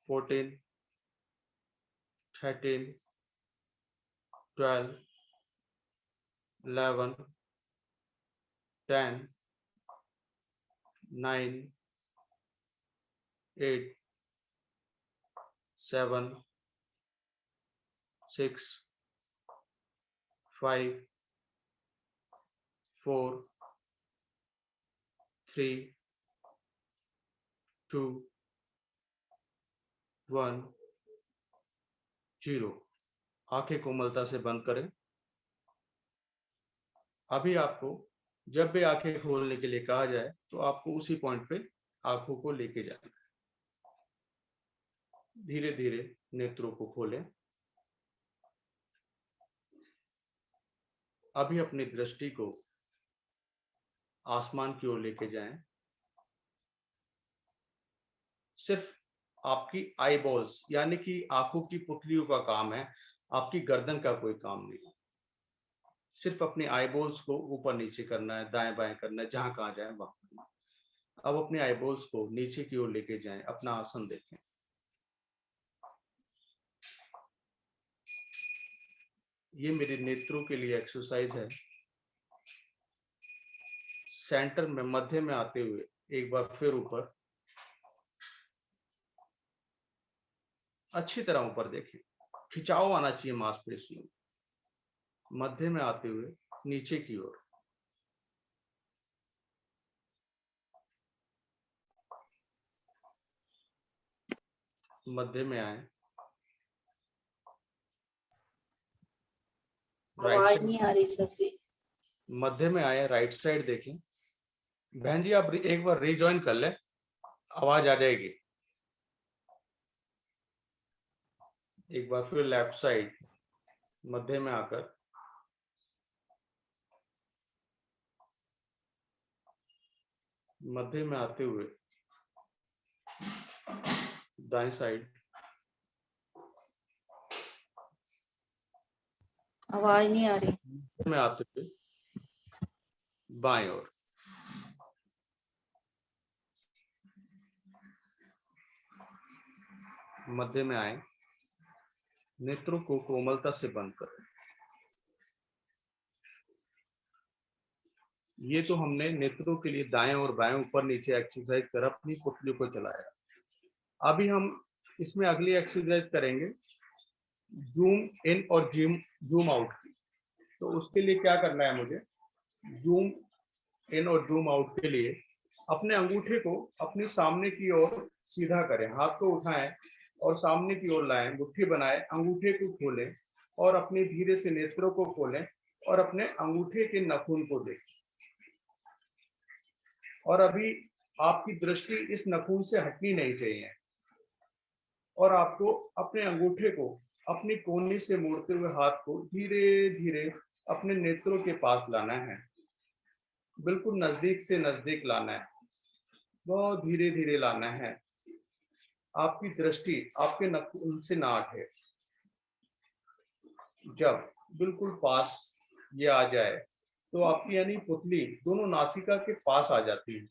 14 13 12 11 10 9 8 7 6 5 4 3 2 1 0। आंखें कोमलता से बंद करें। अभी आपको जब भी आंखें खोलने के लिए कहा जाए तो आपको उसी पॉइंट पे आंखों को लेके जाना है। धीरे धीरे नेत्रों को खोलें। अभी अपनी दृष्टि को आसमान की ओर लेके जाएं। सिर्फ आपकी आई बॉल्स यानी कि आंखों की पुतलियों का काम है, आपकी गर्दन का कोई काम नहीं। सिर्फ अपनी आई बॉल्स को ऊपर नीचे करना है, दाएं बाएं करना है, जहां कहा जाए वहां करना है। अब अपने आई बॉल्स को नीचे की ओर लेके जाएं, अपना आसन देखें। ये मेरे नेत्रों के लिए एक्सरसाइज है। सेंटर में मध्य में आते हुए एक बार फिर ऊपर, अच्छी तरह ऊपर देखें, खिंचाव आना चाहिए मांसपेशियों। मध्य में आते हुए नीचे की ओर, मध्य में आए,
आवाज नहीं आ रही सर जी।
मध्य में आए, राइट साइड देखें। बहन जी आप एक बार रिजॉइन कर लें, आवाज आ जाएगी। एक बार फिर लेफ्ट साइड मध्य में आकर मध्य में आते हुए दाएं साइड
आवाज नहीं आ रही।
में आते हुए बाएं ओर मध्य में आए, नेत्रों को कोमलता से बंद करें। ये तो हमने नेत्रों के लिए दाएं और बाएं ऊपर नीचे एक्सरसाइज कर अपनी पुतलियों को चलाया। अभी हम इसमें अगली एक्सरसाइज करेंगे जूम इन और जूम आउट की। तो उसके लिए क्या करना है मुझे, जूम इन और जूम आउट के लिए अपने अंगूठे को अपनी सामने की ओर सीधा करें, हाथ को उठाएं और सामने की ओर लाएं, मुट्ठी बनाएं, अंगूठे को खोलें और अपने धीरे से नेत्रों को खोलें और अपने अंगूठे के नाखून को देखें। और अभी आपकी दृष्टि इस नाखून से हटनी नहीं चाहिए और आपको अपने अंगूठे को अपनी कोहनी से मोड़ते हुए हाथ को धीरे धीरे अपने नेत्रों के पास लाना है, बिल्कुल नजदीक से नजदीक लाना है, बहुत धीरे धीरे लाना है। आपकी दृष्टि आपके नाखून से ना हटे। जब बिल्कुल पास ये आ जाए तो आपकी यानी पुतली दोनों नासिका के पास आ जाती है।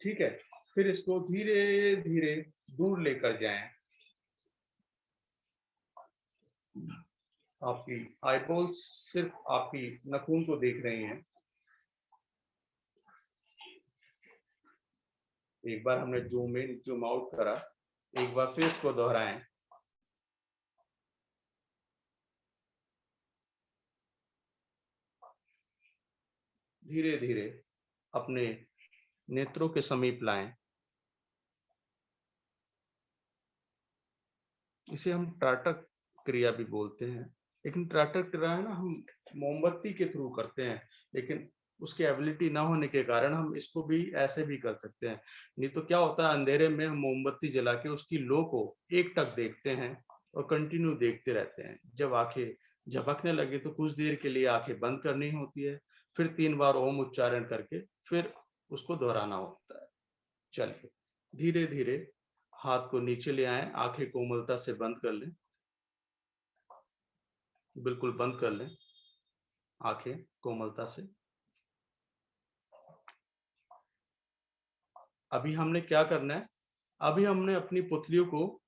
ठीक है, फिर इसको धीरे धीरे दूर लेकर जाएं। आपकी आईबॉल्स सिर्फ आपकी नाखून को देख रही हैं। एक बार हमने जूम इन जूम आउट करा, एक बार फिर इसको दोहराएं। धीरे धीरे अपने नेत्रों के समीप लाएं। इसे हम त्राटक क्रिया भी बोलते हैं, लेकिन त्राटक क्रिया है ना, हम मोमबत्ती के थ्रू करते हैं, लेकिन उसकी एबिलिटी ना होने के कारण हम इसको भी ऐसे भी कर सकते हैं। नहीं तो क्या होता है, अंधेरे में हम मोमबत्ती जला के उसकी लो को एक टक देखते हैं और कंटिन्यू देखते रहते हैं। जब आंखें झपकने लगे तो कुछ देर के लिए आंखें बंद करनी होती है, फिर 3 बार ओम उच्चारण करके फिर उसको दोहराना होता है। चलिए धीरे धीरे हाथ को नीचे ले आए, आंखें कोमलता से बंद कर लें, बिल्कुल बंद कर लें आंखें कोमलता से। अभी हमने क्या करना है, अभी हमने अपनी पुतलियों को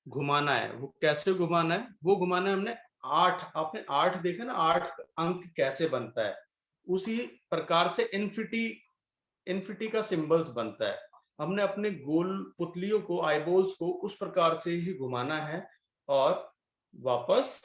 घुमाना है। वो कैसे घुमाना है, वो घुमाना है हमने 8, आपने 8 देखा ना, 8 अंक कैसे बनता है, उसी प्रकार से इन्फिनिटी का सिंबल्स बनता है। हमने अपने गोल पुतलियों को, आईबॉल्स को उस प्रकार से ही घुमाना है और वापस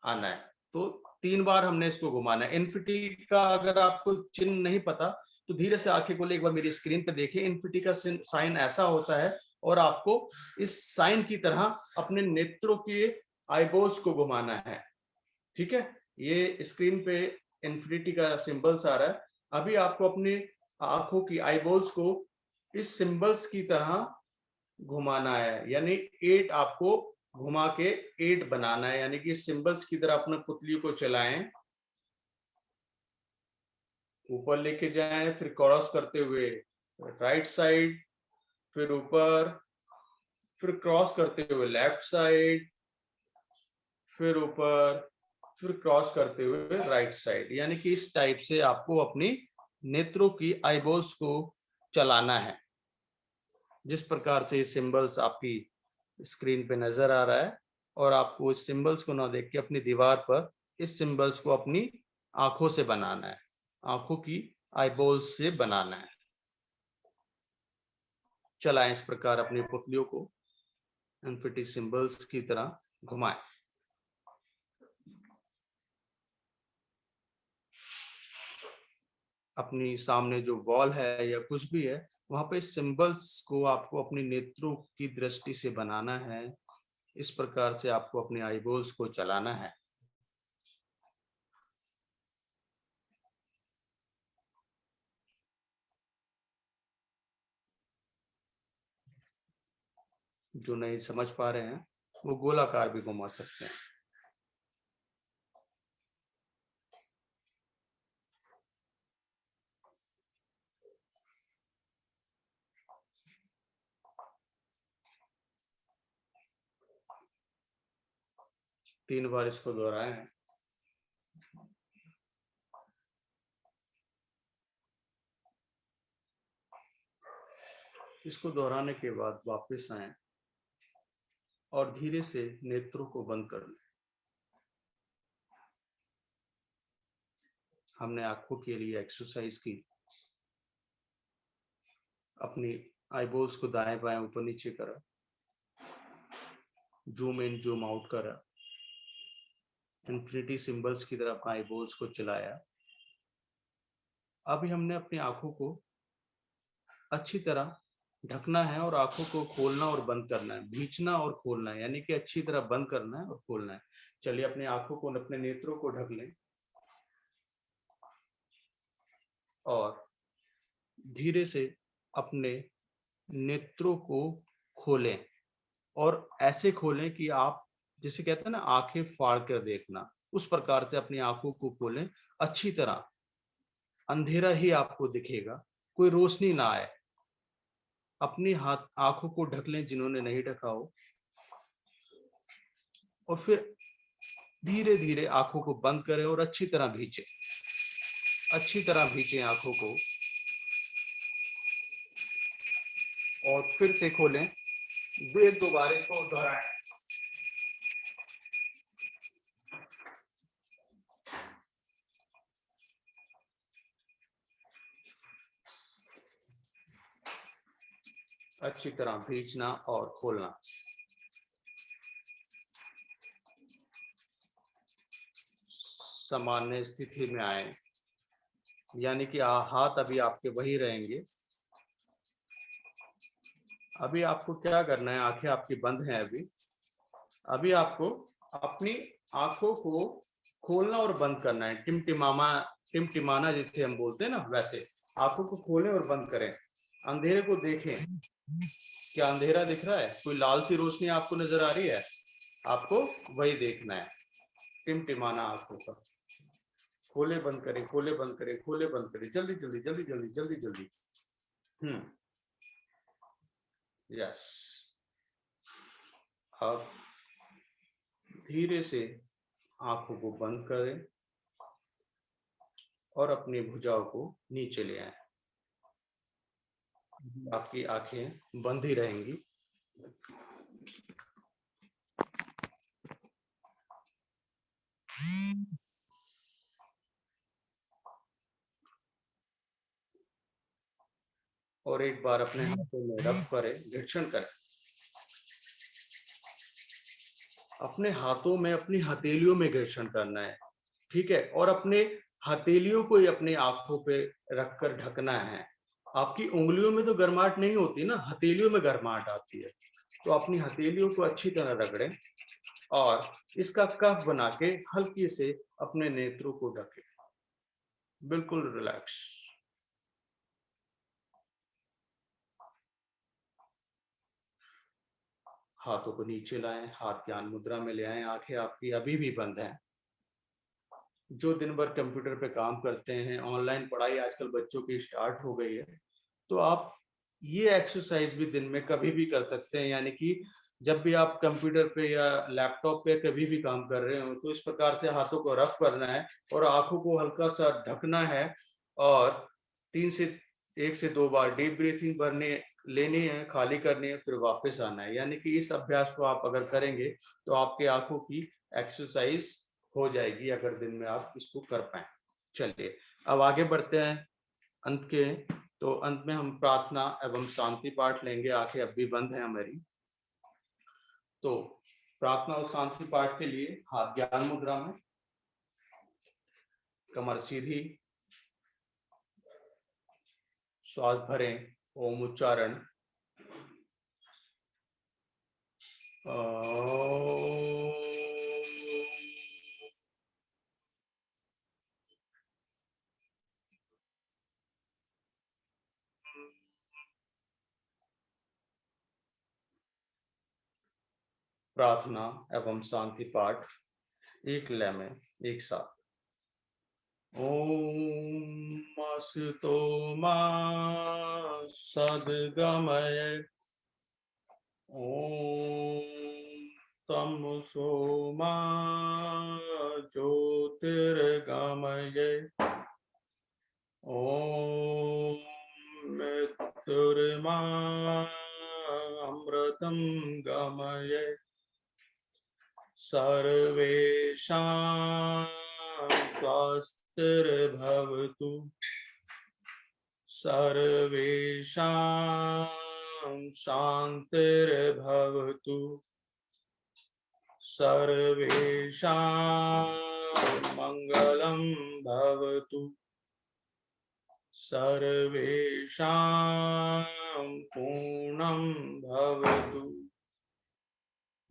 आना है। तो 3 बार हमने इसको घुमाना है। इन्फिनिटी का अगर आपको चिन्ह नहीं पता तो धीरे से आंखें खोले, एक बार मेरी स्क्रीन पे देखिए। इन्फिनिटी का साइन ऐसा होता है और आपको इस साइन की तरह अपने नेत्रों के आईबॉल्स को घुमाना है। ठीक है, ये स्क्रीन पे इन्फिनिटी का सिंबल्स आ रहा है। अभी आपको अपने आंखों की आईबॉल्स को इस सिंबल्स की तरह घुमाना है, यानी 8 आपको घुमा के 8 बनाना है, यानी कि सिंबल्स की तरह अपने पुतली को चलाएं, ऊपर लेके जाएं, फिर क्रॉस करते हुए राइट साइड, फिर ऊपर, फिर क्रॉस करते हुए लेफ्ट साइड, फिर ऊपर, फिर क्रॉस करते हुए राइट साइड। यानी कि इस टाइप से आपको अपनी नेत्रों की आईबॉल्स को चलाना है। जिस प्रकार से ये सिंबल्स आपकी स्क्रीन पे नजर आ रहा है, और आपको इस सिंबल्स को ना देख के अपनी दीवार पर इस सिंबल्स को अपनी आंखों से बनाना है, आंखों की आईबॉल्स से बनाना है। चलाएं इस प्रकार अपनी पुतलियों को इन्फिनिटी सिंबल्स की तरह घुमाएं। अपनी सामने जो वॉल है या कुछ भी है, वहां पे सिंबल्स को आपको अपनी नेत्रों की दृष्टि से बनाना है। इस प्रकार से आपको अपने आईबॉल्स को चलाना है। जो नहीं समझ पा रहे हैं वो गोलाकार भी घुमा सकते हैं। तीन बार इसको दोहराएं। इसको दोहराने के बाद वापस आए और धीरे से नेत्रों को बंद कर लें। हमने आंखों के लिए एक्सरसाइज की, अपनी आईबॉल्स को दाएं बाएं ऊपर नीचे करा, जूम इन जूम आउट करा, इन्फिनिटी सिंबल्स की तरह अपना आईबॉल्स को चलाया। अभी हमने अपनी आंखों को अच्छी तरह ढकना है और आंखों को खोलना और बंद करना है, भींचना और खोलना है, यानी कि अच्छी तरह बंद करना है और खोलना है। चलिए अपनी आंखों को, अपने नेत्रों को ढक लें और धीरे से अपने नेत्रों को खोलें और ऐसे खोलें कि आप जिसे कहते हैं ना आंखें फाड़ कर देखना, उस प्रकार से अपनी आंखों को खोलें अच्छी तरह। अंधेरा ही आपको दिखेगा, कोई रोशनी ना आए। अपनी हाथ आंखों को ढक लें जिन्होंने नहीं ढका हो, और फिर धीरे धीरे आंखों को बंद करें और अच्छी तरह भींचे, अच्छी तरह भींचे आंखों को और फिर से खोलें। एक दो बार इसको दोहराएं। अच्छी तरह भींचना और खोलना। सामान्य स्थिति में आए, यानी कि हाथ अभी आपके वही रहेंगे। अभी आपको क्या करना है, आंखें आपकी बंद हैं अभी आपको अपनी आंखों को खोलना और बंद करना है, टिमटिमाना जिसे हम बोलते हैं ना, वैसे आंखों को खोलें और बंद करें। अंधेरे को देखें, क्या अंधेरा दिख रहा है? कोई लाल सी रोशनी आपको नजर आ रही है? आपको वही देखना है, टिमटिमाना आंखों का। खोले बंद करें, खोले बंद करें, खोले बंद करें, जल्दी जल्दी जल्दी जल्दी जल्दी जल्दी। यस। अब धीरे से आंखों को बंद करें और अपनी भुजाओं को नीचे ले आए। आपकी आंखें बंद ही रहेंगी। और एक बार अपने हाथों में रब करें, घर्षण करें। अपने हाथों में, अपनी हथेलियों में घर्षण करना है, ठीक है? और अपने हथेलियों को ही अपनी आंखों पे रखकर ढकना है। आपकी उंगलियों में तो गर्माहट नहीं होती ना, हथेलियों में गर्माहट आती है। तो अपनी हथेलियों को अच्छी तरह रगड़ें और इसका कफ बना के हल्की से अपने नेत्रों को ढकें। बिल्कुल रिलैक्स। हाथों को नीचे लाएं, हाथ ज्ञान मुद्रा में ले आएं। आंखें आपकी अभी भी बंद हैं। जो दिन भर कंप्यूटर पे काम करते हैं, ऑनलाइन पढ़ाई आजकल बच्चों की स्टार्ट हो गई है, तो आप ये एक्सरसाइज भी दिन में कभी भी कर सकते हैं। यानी कि जब भी आप कंप्यूटर पे या लैपटॉप पे कभी भी काम कर रहे हो, तो इस प्रकार से हाथों को रफ करना है और आंखों को हल्का सा ढकना है और 1 से 2 बार डीप ब्रीथिंग भरने लेनी है, खाली करनी है, फिर वापस आना है। यानी कि इस अभ्यास को आप अगर करेंगे तो आपके आंखों की एक्सरसाइज हो जाएगी, अगर दिन में आप इसको कर पाए। चलिए अब आगे बढ़ते हैं अंत के। तो अंत में हम प्रार्थना एवं शांति पाठ लेंगे। आंखें अब भी बंद है हमारी, तो प्रार्थना और शांति पाठ के लिए हाथ ज्ञान मुद्रा में, कमर सीधी, श्वास भरें, ओम उच्चारण। प्रार्थना एवं शांति पाठ एक लय में एक साथ। ओम असतो मा सद्गमय ओम तमसो मा ज्योतिर्गमय ओम मृत्युर्मा अमृतं गमय सर्वेषां स्वस्तिर्भवतु सर्वेषां शान्तिर्भवतु सर्वेषां मङ्गलं भवतु सर्वेषां पूर्णं भवतु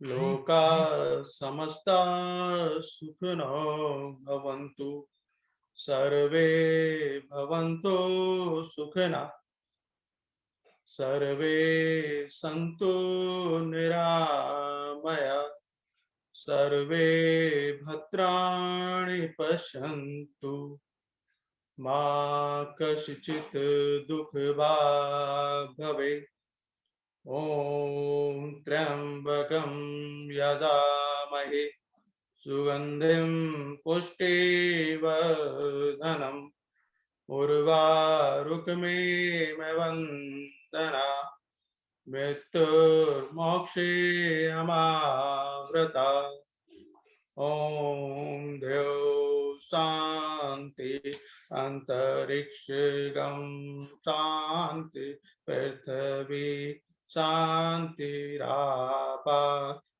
लोका समस्ता सुखिनो भवन्तु सर्वे भवन्तु सुखिना सर्वे सन्तु निरामया सर्वे भद्राणि पश्यन्तु मा कश्चित् दुःखभाग् भवेत् ॐ त्र्यम्बकं यजामहे सुगन्धिं पुष्टिवर्धनम् उर्वारुकमेव वन्दना मृत्युर्मोक्षे अमावृता ॐ देव शान्ति अंतरिक्षगं शान्ति पृथ्वी शान्तिरापा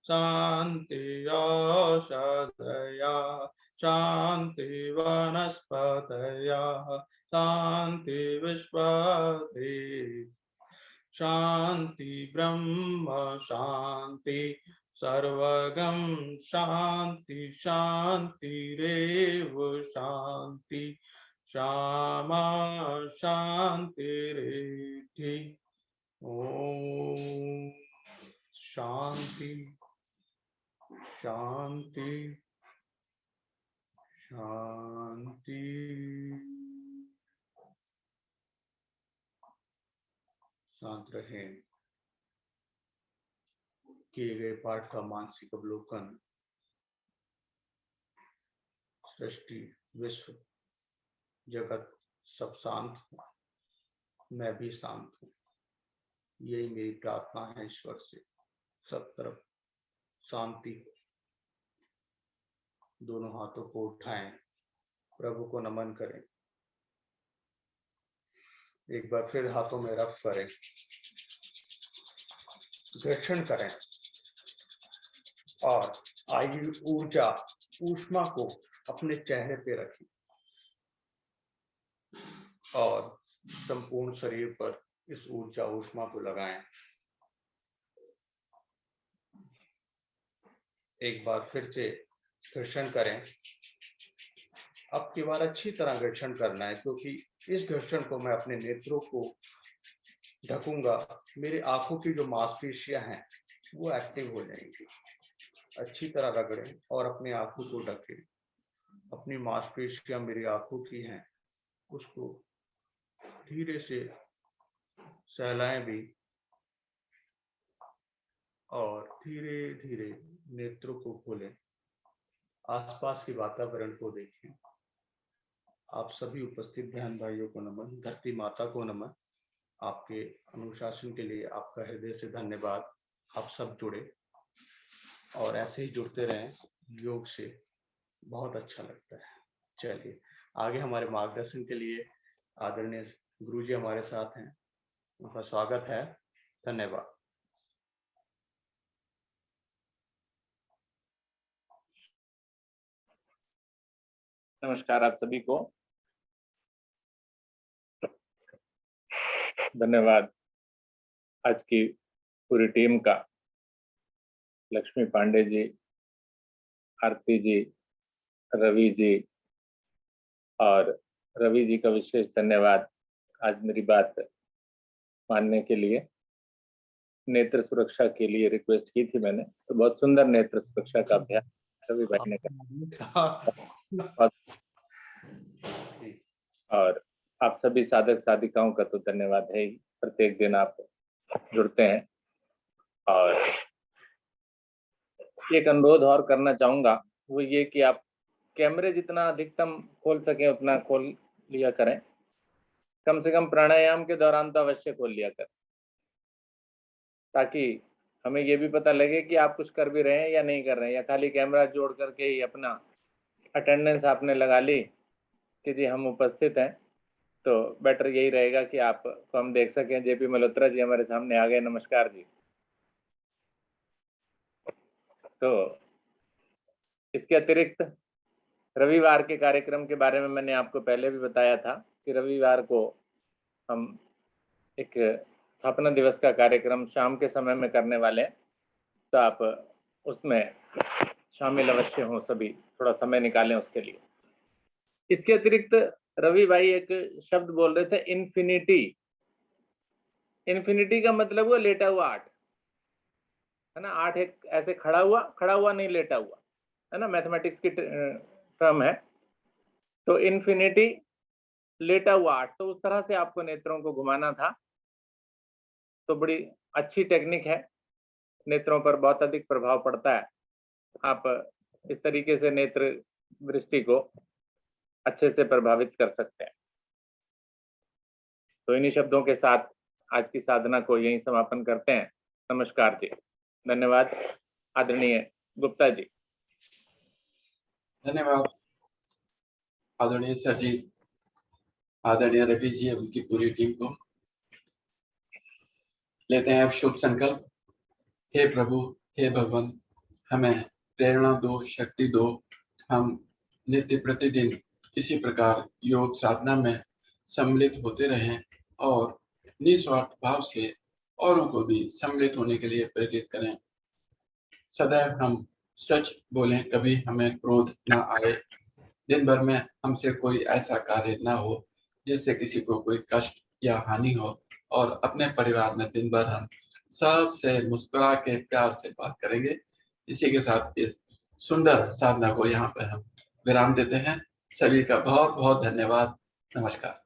शान्ति औषधया शान्ति वनस्पतया शान्ति विश्वते शान्ति ब्रह्म शान्ति सर्वगं शान्ति शान्तिरेव शान्ति श्यामा शान्तिरेधि ओम शांति शांति शांति। शांत रहें। किए गए पाठ का मानसिक अवलोकन। सृष्टि विश्व जगत सब शांत हो, मैं भी शांत हूँ, यही मेरी प्रार्थना है ईश्वर से। सब तरफ शांति हो। दोनों हाथों को उठाएं, प्रभु को नमन करें। एक बार फिर हाथों में रफ करें, घर्षण करें और आयु ऊर्जा ऊष्मा को अपने चेहरे पे रखें और संपूर्ण शरीर पर इस ऊर्जा ऊष्मा को लगाएं। एक बार फिर से घर्षण करें। अब की बार अच्छी तरह घर्षण करना है, क्योंकि इस घर्षण को मैं अपने नेत्रों को ढकूंगा। मेरी आंखों की जो मांसपेशियां हैं वो एक्टिव हो जाएंगी। अच्छी तरह रगड़ें और अपनी आंखों को ढकें। अपनी मांसपेशियां मेरी आंखों की हैं, उसको धीरे से सहलाएं भी और धीरे धीरे नेत्रों को खोलें। आसपास के वातावरण को देखें। आप सभी उपस्थित बहन भाइयों को नमन, धरती माता को नमन। आपके अनुशासन के लिए आपका हृदय से धन्यवाद। आप सब जुड़े और ऐसे ही जुड़ते रहें। योग से बहुत अच्छा लगता है। चलिए आगे हमारे मार्गदर्शन के लिए आदरणीय गुरुजी हमारे साथ हैं, उनका स्वागत है। धन्यवाद।
नमस्कार आप सभी को। धन्यवाद आज की पूरी टीम का, लक्ष्मी पांडे जी, आरती जी, रवि जी और रवि जी का विशेष धन्यवाद आज मेरी बात मानने के लिए। नेत्र सुरक्षा के लिए रिक्वेस्ट की थी मैंने, तो बहुत सुंदर नेत्र सुरक्षा का अभ्यास रवि भाई ने करा। और आप सभी साधक साधिकाओं का तो धन्यवाद है ही, प्रत्येक दिन आप जुड़ते हैं। और एक अनुरोध और करना चाहूंगा, वो ये कि आप कैमरे जितना अधिकतम खोल सकें उतना खोल लिया करें। कम से कम प्राणायाम के दौरान तो अवश्य खोल लिया करें, ताकि हमें ये भी पता लगे कि आप कुछ कर भी रहे हैं या नहीं कर रहे हैं, या खाली कैमरा जोड़ करके ही अपना अटेंडेंस आपने लगा ली कि जी हम उपस्थित हैं। तो बेटर यही रहेगा कि आपको हम देख सकें। जेपी मल्होत्रा जी हमारे सामने आ गए, नमस्कार जी। तो इसके अतिरिक्त रविवार के कार्यक्रम के बारे में मैंने आपको पहले भी बताया था कि रविवार को हम एक स्थापना दिवस का कार्यक्रम शाम के समय में करने वाले हैं, तो आप उसमें शामिल अवश्य हों, सभी थोड़ा समय निकालें उसके लिए। इसके अतिरिक्त रवि भाई एक शब्द बोल रहे थे, इन्फिनिटी। इन्फिनिटी का मतलब हुआ लेटा हुआ आठ, है ना। आठ एक ऐसे खड़ा हुआ नहीं लेटा हुआ, है ना, मैथमेटिक्स की टर्म है। तो इन्फिनिटी लेटा हुआ आठ, तो उस तरह से आपको नेत्रों को घुमाना था। तो बड़ी अच्छी टेक्निक है, नेत्रों पर बहुत अधिक प्रभाव पड़ता है। आप इस तरीके से नेत्र दृष्टि को अच्छे से प्रभावित कर सकते हैं। तो इन्हीं शब्दों के साथ आज की साधना को यहीं समापन करते हैं। नमस्कार जी, धन्यवाद आदरणीय गुप्ता जी।
धन्यवाद आदरणीय सर जी, आदरणीय रवि जी, उनकी पूरी टीम को। लेते हैं अब शुभ संकल्प। हे प्रभु, हे भगवान, हमें प्रेरणा दो, शक्ति दो। हम नित्य प्रतिदिन इसी प्रकार योग साधना में सम्मिलित होते रहें और निस्वार्थ भाव से औरों को भी सम्मिलित होने के लिए प्रेरित करें। सदैव हम सच बोलें, कभी हमें क्रोध ना आए। दिन भर में हमसे कोई ऐसा कार्य ना हो जिससे किसी को कोई कष्ट या हानि हो, और अपने परिवार में दिन भर हम सबसे मुस्कुरा के प्यार से बात करेंगे। इसी के साथ इस सुंदर साधना को यहाँ पर हम विराम देते हैं। सभी का बहुत बहुत धन्यवाद। नमस्कार।